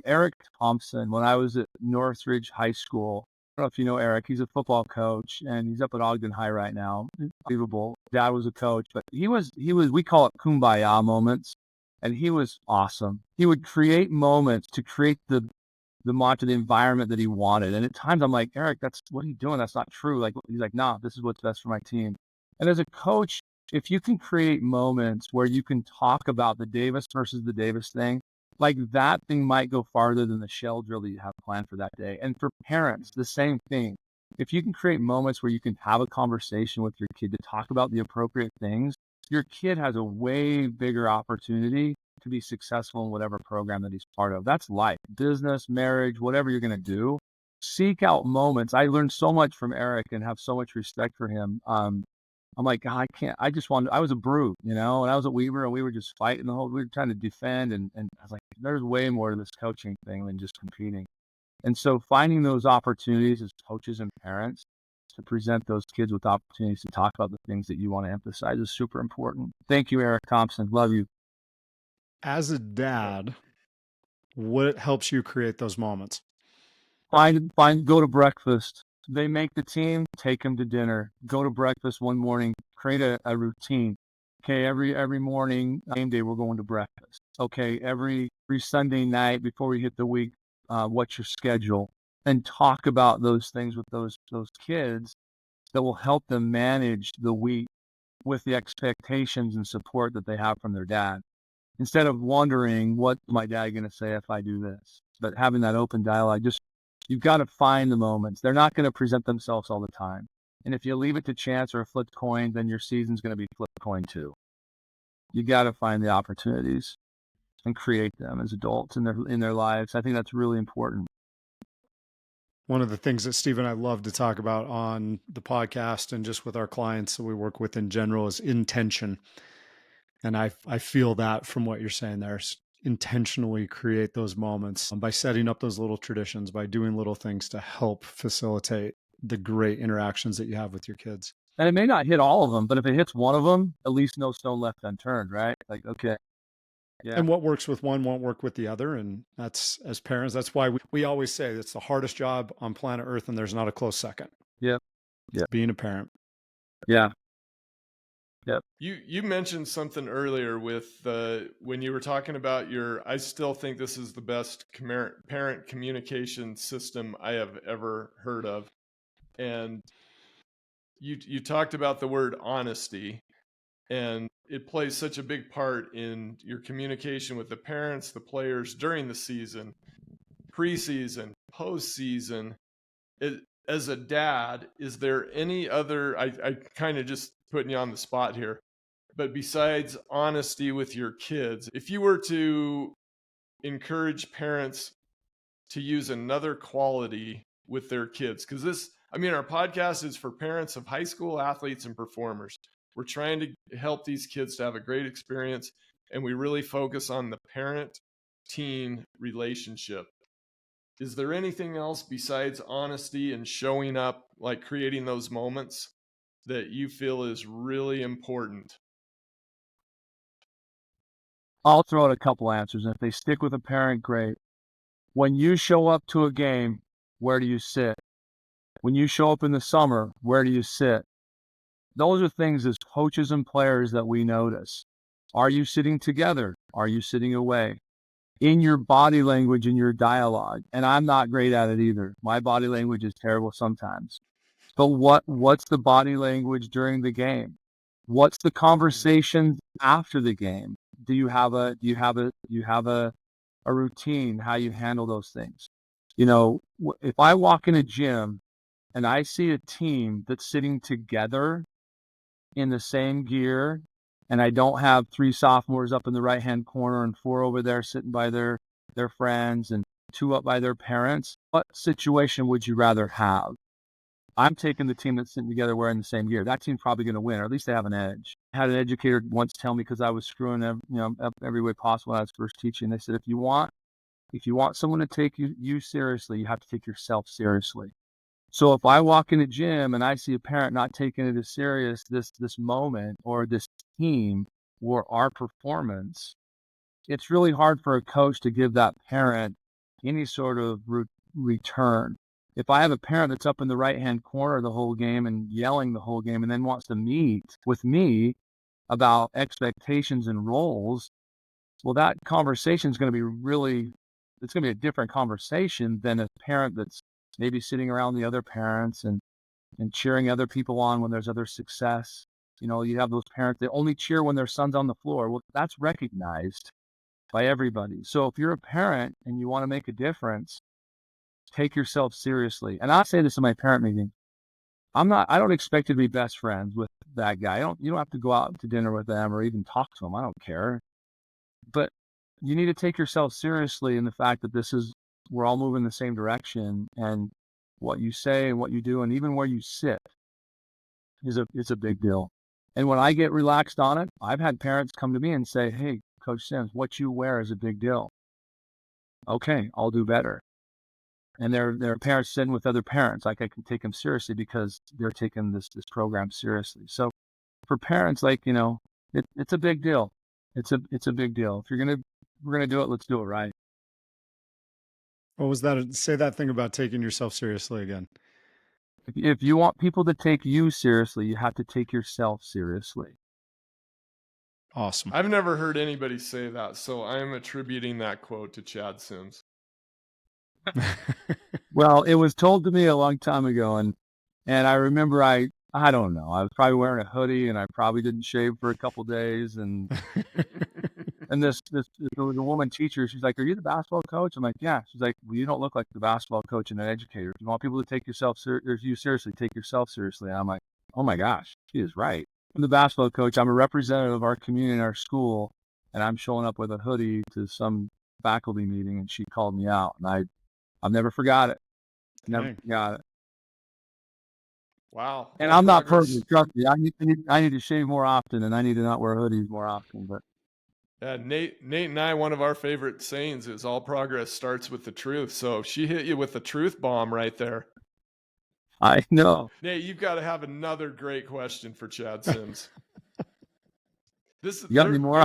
Eric Thompson when I was at Northridge High School. I don't know if you know Eric. He's a football coach, and he's up at Ogden High right now. Unbelievable. Dad was a coach, but he was. We call it kumbaya moments, and he was awesome. He would create moments to create the mantra, the environment that he wanted. And at times I'm like, Eric, what are you doing? That's not true. Like, he's like, nah, this is what's best for my team. And as a coach, if you can create moments where you can talk about the Davis versus the Davis thing, like, that thing might go farther than the shell drill that you have planned for that day. And for parents, the same thing. If you can create moments where you can have a conversation with your kid to talk about the appropriate things, your kid has a way bigger opportunity to be successful in whatever program that he's part of. That's life, business, marriage, whatever you're going to do. Seek out moments. I learned so much from Eric and have so much respect for him. I'm like, God, I can't, I was a brute, and I was at Weaver, and we were just fighting we were trying to defend. And I was like, there's way more to this coaching thing than just competing. And so finding those opportunities as coaches and parents to present those kids with opportunities to talk about the things that you want to emphasize is super important. Thank you, Eric Thompson. Love you. As a dad, what helps you create those moments? Go to breakfast. They make the team, take them to dinner. Go to breakfast one morning, create a routine. Okay, every morning, game day, we're going to breakfast. Okay, every Sunday night before we hit the week, what's your schedule? And talk about those things with those kids that will help them manage the week with the expectations and support that they have from their dad. Instead of wondering, what's my dad going to say if I do this? But having that open dialogue, you've got to find the moments. They're not going to present themselves all the time. And if you leave it to chance or a flipped coin, then your season's going to be flipped coin too. You got to find the opportunities and create them as adults in their lives. I think that's really important. One of the things that Steve and I love to talk about on the podcast and just with our clients that we work with in general is intention. And I feel that from what you're saying there. Intentionally create those moments by setting up those little traditions, by doing little things to help facilitate the great interactions that you have with your kids. And it may not hit all of them, but if it hits one of them, at least no stone left unturned, right? Like, okay. Yeah. And what works with one won't work with the other. And that's, as parents, that's why we always say it's the hardest job on planet Earth, and there's not a close second. Yep. Being a parent. Yeah. Yep. You mentioned something earlier with when you were talking about I still think this is the best parent communication system I have ever heard of. And you talked about the word honesty, and it plays such a big part in your communication with the parents, the players during the season, preseason, postseason. As a dad, is there any other, I kind of just putting you on the spot here, but besides honesty with your kids, if you were to encourage parents to use another quality with their kids, because our podcast is for parents of high school athletes and performers. We're trying to help these kids to have a great experience, and we really focus on the parent-teen relationship. Is there anything else besides honesty and showing up, like creating those moments, that you feel is really important? I'll throw out a couple answers, and if they stick with a parent, great. When you show up to a game, where do you sit? When you show up in the summer, where do you sit? Those are things as coaches and players that we notice. Are you sitting together? Are you sitting away? In your body language, in your dialogue. And I'm not great at it either. My body language is terrible sometimes. But what's the body language during the game? What's the conversation after the game? Do you have a routine, how you handle those things? If I walk in a gym and I see a team that's sitting together in the same gear, and I don't have 3 sophomores up in the right-hand corner and 4 over there sitting by their friends and 2 up by their parents, what situation would you rather have? I'm taking the team that's sitting together wearing the same gear. That team's probably going to win, or at least they have an edge. I had an educator once tell me, because I was screwing up every way possible when I was first teaching. They said, if you want someone to take you seriously, you have to take yourself seriously. So if I walk in a gym and I see a parent not taking it as serious, this moment or this team or our performance, it's really hard for a coach to give that parent any sort of return. If I have a parent that's up in the right-hand corner the whole game and yelling the whole game and then wants to meet with me about expectations and roles, well, that conversation is going to be it's going to be a different conversation than a parent that's maybe sitting around the other parents and cheering other people on when there's other success. You have those parents that only cheer when their son's on the floor. Well, that's recognized by everybody. So if you're a parent and you want to make a difference, take yourself seriously. And I say this in my parent meeting. I don't expect you to be best friends with that guy. You don't have to go out to dinner with them or even talk to them. I don't care. But you need to take yourself seriously in the fact that we're all moving in the same direction, and what you say and what you do and even where you sit is a big deal. And when I get relaxed on it, I've had parents come to me and say, hey, Coach Sims, what you wear is a big deal. Okay, I'll do better. And their parents sitting with other parents, like I can take them seriously because they're taking this program seriously. So for parents, it's a big deal. It's a big deal. If we're gonna do it, let's do it right. What was that? Say that thing about taking yourself seriously again. If you want people to take you seriously, you have to take yourself seriously. Awesome. I've never heard anybody say that, so I'm attributing that quote to Chad Sims. Well, it was told to me a long time ago, and I remember I don't know, I was probably wearing a hoodie and I probably didn't shave for a couple days, and this the woman teacher, she's like, "Are you the basketball coach?" I'm like, "Yeah." She's like, "Well, you don't look like the basketball coach and an educator. If you want people to take you seriously, take yourself seriously." And I'm like, "Oh my gosh, she is right. I'm the basketball coach. I'm a representative of our community and our school, and I'm showing up with a hoodie to some faculty meeting." And she called me out, and I've never forgot it. Never forgot it. Wow. And I'm not perfect. Trust me. I need to shave more often, and I need to not wear hoodies more often. But Nate and I, one of our favorite sayings is all progress starts with the truth. So she hit you with the truth bomb right there. I know. Nate, you've got to have another great question for Chad Sims. You got any more?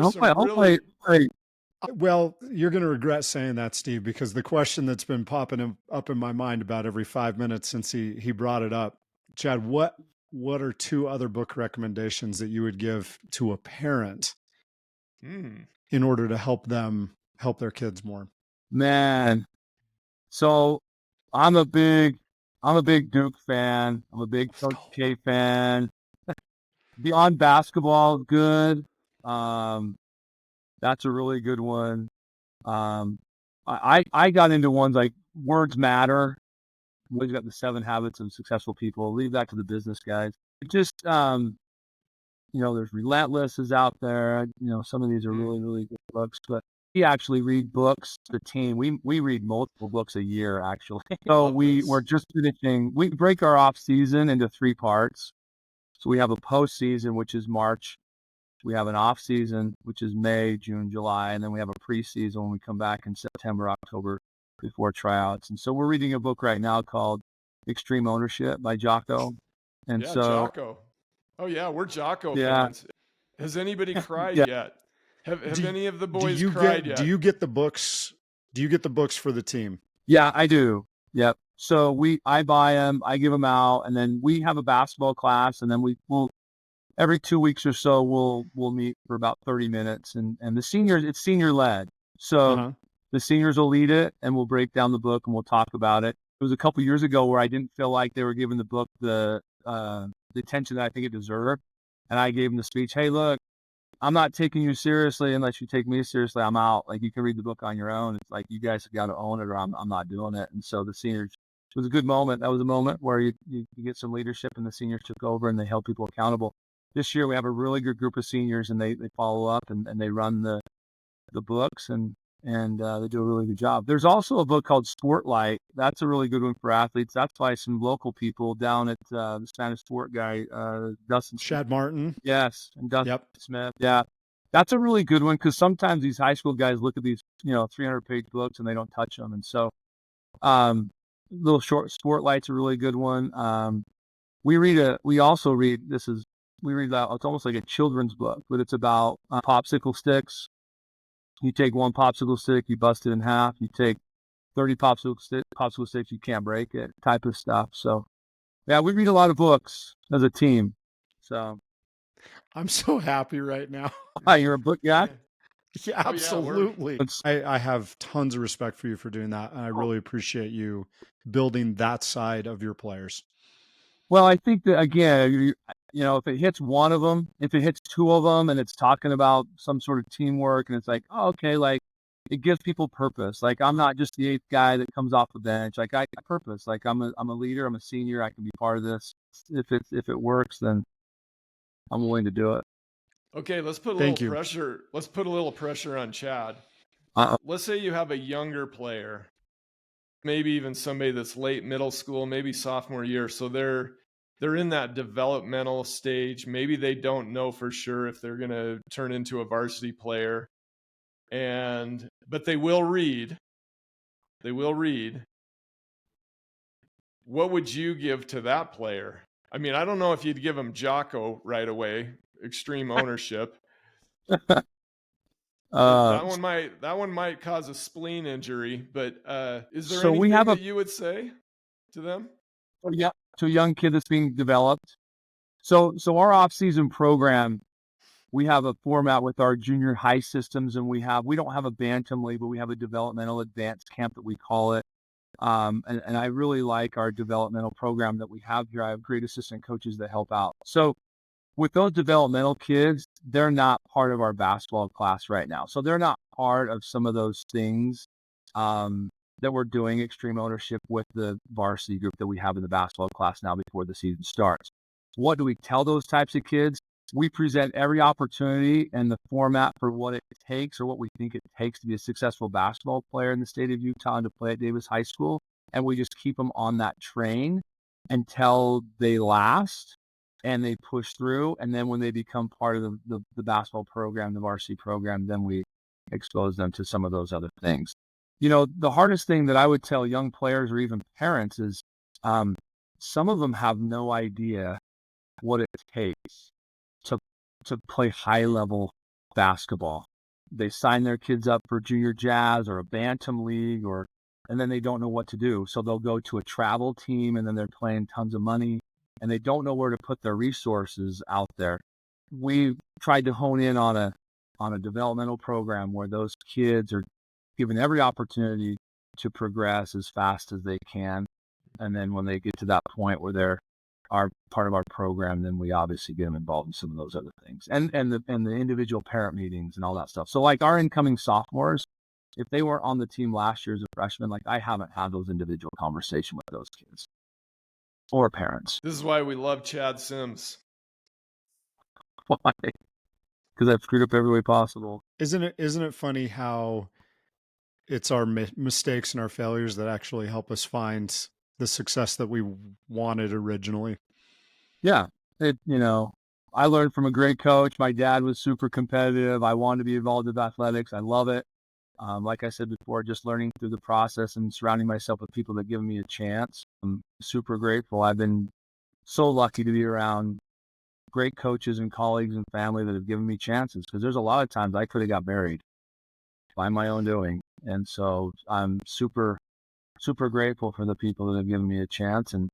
Well, you're going to regret saying that, Steve, because the question that's been popping up in my mind about every 5 minutes since he brought it up, Chad, what what are 2 other book recommendations that you would give to a parent in order to help their kids more? Man, so I'm a big Duke fan. I'm a big Coach K fan. Beyond basketball, good. That's a really good one. I got into ones like Words Matter. We've got the 7 Habits of Successful People. Leave that to the business guys. Just there's Relentless is out there. Some of these are really, really good books. But we actually read books. The team we read multiple books a year actually. So we're just finishing. We break our off season into 3 parts. So we have a post season, which is March. We have an off season, which is May, June, July, and then we have a preseason when we come back in September, October before tryouts. And so we're reading a book right now called Extreme Ownership by Jocko. And Jocko. Oh yeah, we're Jocko fans. Has anybody cried yet? Have any of the boys cried yet? Do you get the books? Do you get the books for the team? Yeah, I do. Yep. So I buy them, I give them out, and then we have a basketball class, and then we'll every 2 weeks or so we'll meet for about 30 minutes, and the seniors, it's senior led. So the seniors will lead it, and we'll break down the book and we'll talk about it. It was a couple years ago where I didn't feel like they were giving the book the attention that I think it deserved, and I gave them the speech. Hey, look, I'm not taking you seriously unless you take me seriously. I'm out. Like, you can read the book on your own. It's like, you guys have got to own it, or I'm not doing it. And so the seniors, it was a good moment. That was a moment where you get some leadership, and the seniors took over and they held people accountable. This year we have a really good group of seniors, and they follow up and they run the books, and they do a really good job. There's also a book called Sportlight. That's a really good one for athletes. That's by some local people down at the Spanish Sport guy, Dustin Shad Martin. Yes, and Dustin Smith. Yeah, that's a really good one, because sometimes these high school guys look at these 300-page books and they don't touch them. And so little short Sportlight's a really good one. We also read it's almost like a children's book, but it's about popsicle sticks. You take one popsicle stick, you bust it in half. You take 30 popsicle sticks, you can't break it, type of stuff. So yeah, we read a lot of books as a team. So I'm so happy right now. You're a book guy? Yeah, absolutely. I have tons of respect for you for doing that. And I really appreciate you building that side of your players. Well, I think that, again, if it hits one of them, if it hits 2 of them, and it's talking about some sort of teamwork, and it's like, oh, okay, like, it gives people purpose. Like, I'm not just the 8th guy that comes off the bench. Like, I got purpose. Like, I'm a leader. I'm a senior. I can be part of this. If it works, then I'm willing to do it. Okay, let's put a little pressure. Let's put a little pressure on Chad. Let's say you have a younger player, maybe even somebody that's late middle school, maybe sophomore year. So they're in that developmental stage. Maybe they don't know for sure if they're going to turn into a varsity player, but they will read. They will read. What would you give to that player? I mean, I don't know if you'd give them Jocko right away, extreme ownership. That one might cause a spleen injury, but is there anything that you would say to them? Yeah, to a young kid that's being developed. So our off-season program, we have a format with our junior high systems, and we don't have a bantam league, but we have a developmental advanced camp that we call it. And I really like our developmental program that we have here. I have great assistant coaches that help out. So with those developmental kids, they're not part of our basketball class right now. So they're not part of some of those things that we're doing extreme ownership with the varsity group that we have in the basketball class now before the season starts. What do we tell those types of kids? We present every opportunity and the format for what it takes, or what we think it takes, to be a successful basketball player in the state of Utah and to play at Davis High School. And we just keep them on that train until they last and they push through. And then when they become part of the basketball program, the varsity program, then we expose them to some of those other things. The hardest thing that I would tell young players or even parents is some of them have no idea what it takes to play high-level basketball. They sign their kids up for junior jazz or a bantam league, and then they don't know what to do. So they'll go to a travel team, and then they're playing tons of money. and they don't know where to put their resources out there. We tried to hone in on a developmental program where those kids are given every opportunity to progress as fast as they can. And then when they get to that point where they're part of our program, then we obviously get them involved in some of those other things, and the individual parent meetings and all that stuff. So like our incoming sophomores, if they weren't on the team last year as a freshman, like I haven't had those individual conversations with those kids or parents. This is why we love Chad Sims. Why? Because I've screwed up every way possible. Isn't it funny how it's our mistakes and our failures that actually help us find the success that we wanted originally? Yeah. I learned from a great coach. My dad was super competitive. I wanted to be involved with athletics. I love it. Like I said before, just learning through the process and surrounding myself with people that give me a chance. I'm super grateful. I've been so lucky to be around great coaches and colleagues and family that have given me chances, because there's a lot of times I could have got buried by my own doing. And so I'm super, super grateful for the people that have given me a chance. And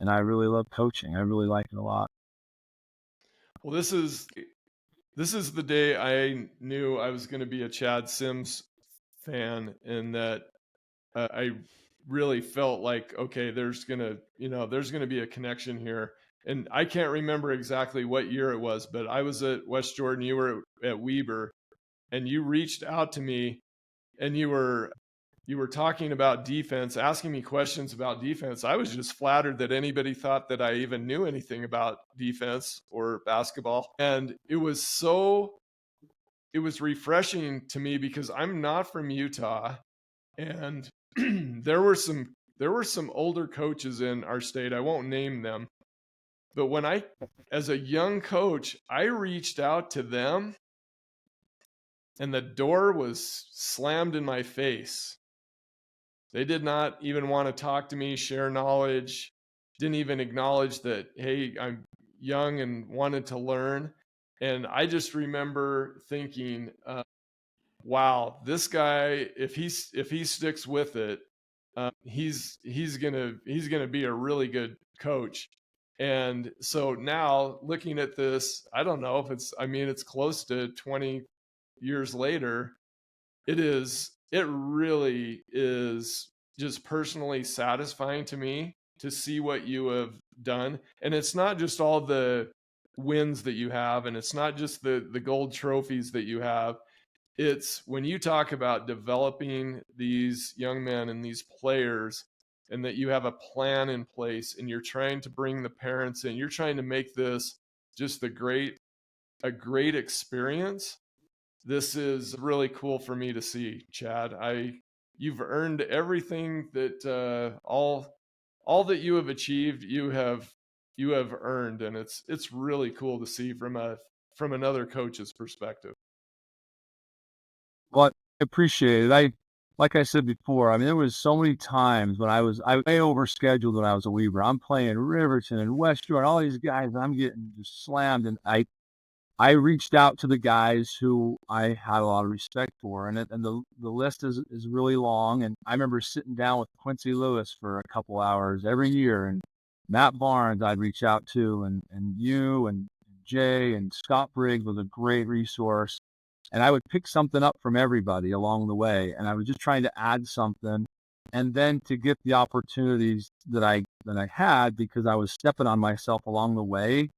I really love coaching. I really like it a lot. Well, this is the day I knew I was going to be a Chad Sims fan, and that I really felt like, okay, there's going to be a connection here. And I can't remember exactly what year it was, but I was at West Jordan, you were at Weber, and you reached out to me, and you were talking about defense, asking me questions about defense. I was just flattered that anybody thought that I even knew anything about defense or basketball. And it was refreshing to me because I'm not from Utah, and there were some older coaches in our state. I won't name them, but when as a young coach, I reached out to them and the door was slammed in my face. They did not even want to talk to me, share knowledge, didn't even acknowledge that, hey, I'm young and wanted to learn. And I just remember thinking, wow, this guy, if he sticks with it, he's gonna be a really good coach. And so now looking at this, I don't know if it's close to 20 years later. It really is just personally satisfying to me to see what you have done. And it's not just all the wins that you have, and it's not just the gold trophies that you have. It's when you talk about developing these young men and these players, and that you have a plan in place, and you're trying to bring the parents in, you're trying to make this just a great experience. This is really cool for me to see, Chad. You've earned everything that all that you have achieved. You have earned, and it's really cool to see from another coach's perspective. Well, I appreciate it. Like I said before, I mean, there was so many times when I way overscheduled when I was a Weaver. I'm playing Riverton and West Jordan, all these guys, I'm getting just slammed. And I reached out to the guys who I had a lot of respect for, and the list is really long. And I remember sitting down with Quincy Lewis for a couple hours every year, and Matt Barnes I'd reach out to, and you and Jay and Scott Briggs was a great resource. And I would pick something up from everybody along the way, and I was just trying to add something, and then to get the opportunities that I had, because I was stepping on myself along the way,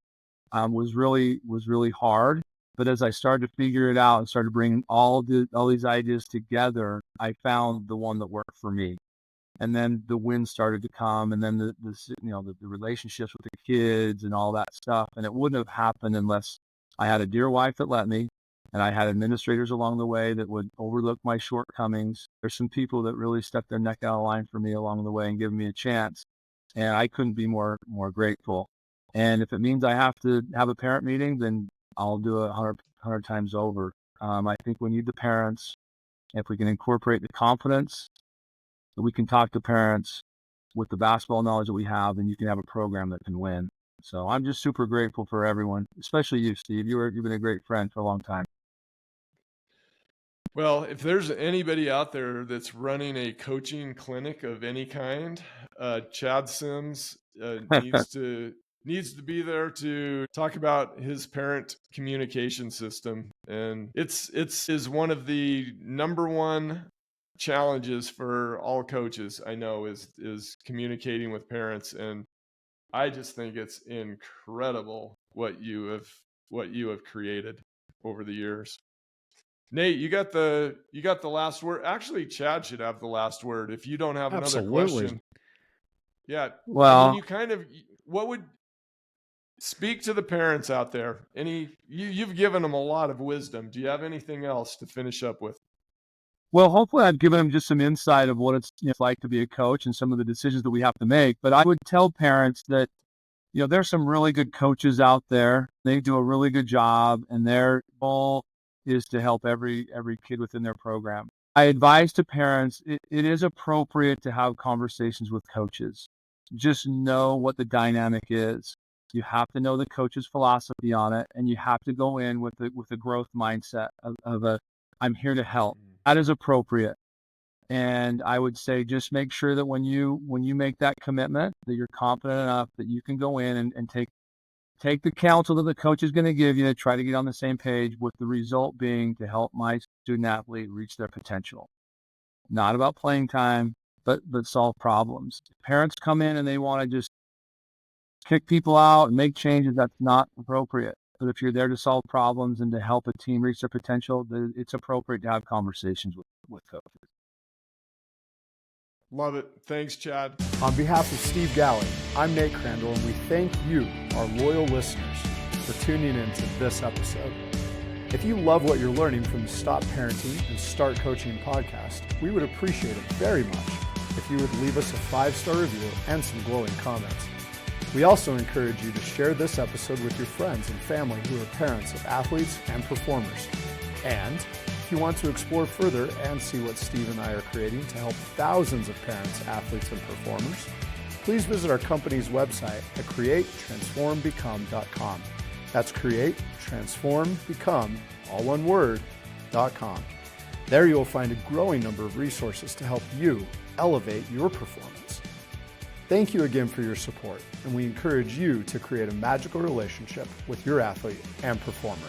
was really hard. But as I started to figure it out and started bringing all these ideas together, I found the one that worked for me. And then the wins started to come, and then the relationships with the kids and all that stuff. And it wouldn't have happened unless I had a dear wife that let me, and I had administrators along the way that would overlook my shortcomings. There's some people that really stuck their neck out of line for me along the way and given me a chance. And I couldn't be more grateful. And if it means I have to have a parent meeting, then I'll do it 100 times over. I think we need the parents. If we can incorporate the confidence that we can talk to parents with the basketball knowledge that we have, then you can have a program that can win. So I'm just super grateful for everyone, especially you, Steve. You've been a great friend for a long time. Well, if there's anybody out there that's running a coaching clinic of any kind, Chad Sims needs to needs to be there to talk about his parent communication system. And it's is one of the number one challenges for all coaches I know is communicating with parents. And I just think it's incredible what you have created over the years. Nate, you got the last word. Actually, Chad should have the last word if you don't have another Absolutely. question. Yeah. I Well, mean, you kind of, what would speak to the parents out there? You've given them a lot of wisdom. Do you have anything else to finish up with? well, hopefully I've given them just some insight of what it's like to be a coach and some of the decisions that we have to make. But I would tell parents that, there's some really good coaches out there. They do a really good job, and their goal is to help every kid within their program. I advise to parents, it is appropriate to have conversations with coaches. Just know what the dynamic is. You have to know the coach's philosophy on it, and you have to go in with a growth mindset of a, I'm here to help. That is appropriate. And I would say just make sure that when you make that commitment, that you're confident enough that you can go in and take the counsel that the coach is going to give you to try to get on the same page, with the result being to help my student athlete reach their potential. Not about playing time, but solve problems. If parents come in and they want to just kick people out and make changes, that's not appropriate. But if you're there to solve problems and to help a team reach their potential, it's appropriate to have conversations with coaches. Love it. Thanks, Chad. On behalf of Steve Galley, I'm Nate Crandall, and we thank you, our loyal listeners, for tuning in to this episode. If you love what you're learning from the Stop Parenting and Start Coaching podcast, we would appreciate it very much if you would leave us a 5-star review and some glowing comments. We also encourage you to share this episode with your friends and family who are parents of athletes and performers. And if you want to explore further and see what Steve and I are creating to help thousands of parents, athletes, and performers, please visit our company's website at createtransformbecome.com. That's createtransformbecome, all one word, .com. There you will find a growing number of resources to help you elevate your performance. Thank you again for your support, and we encourage you to create a magical relationship with your athlete and performer.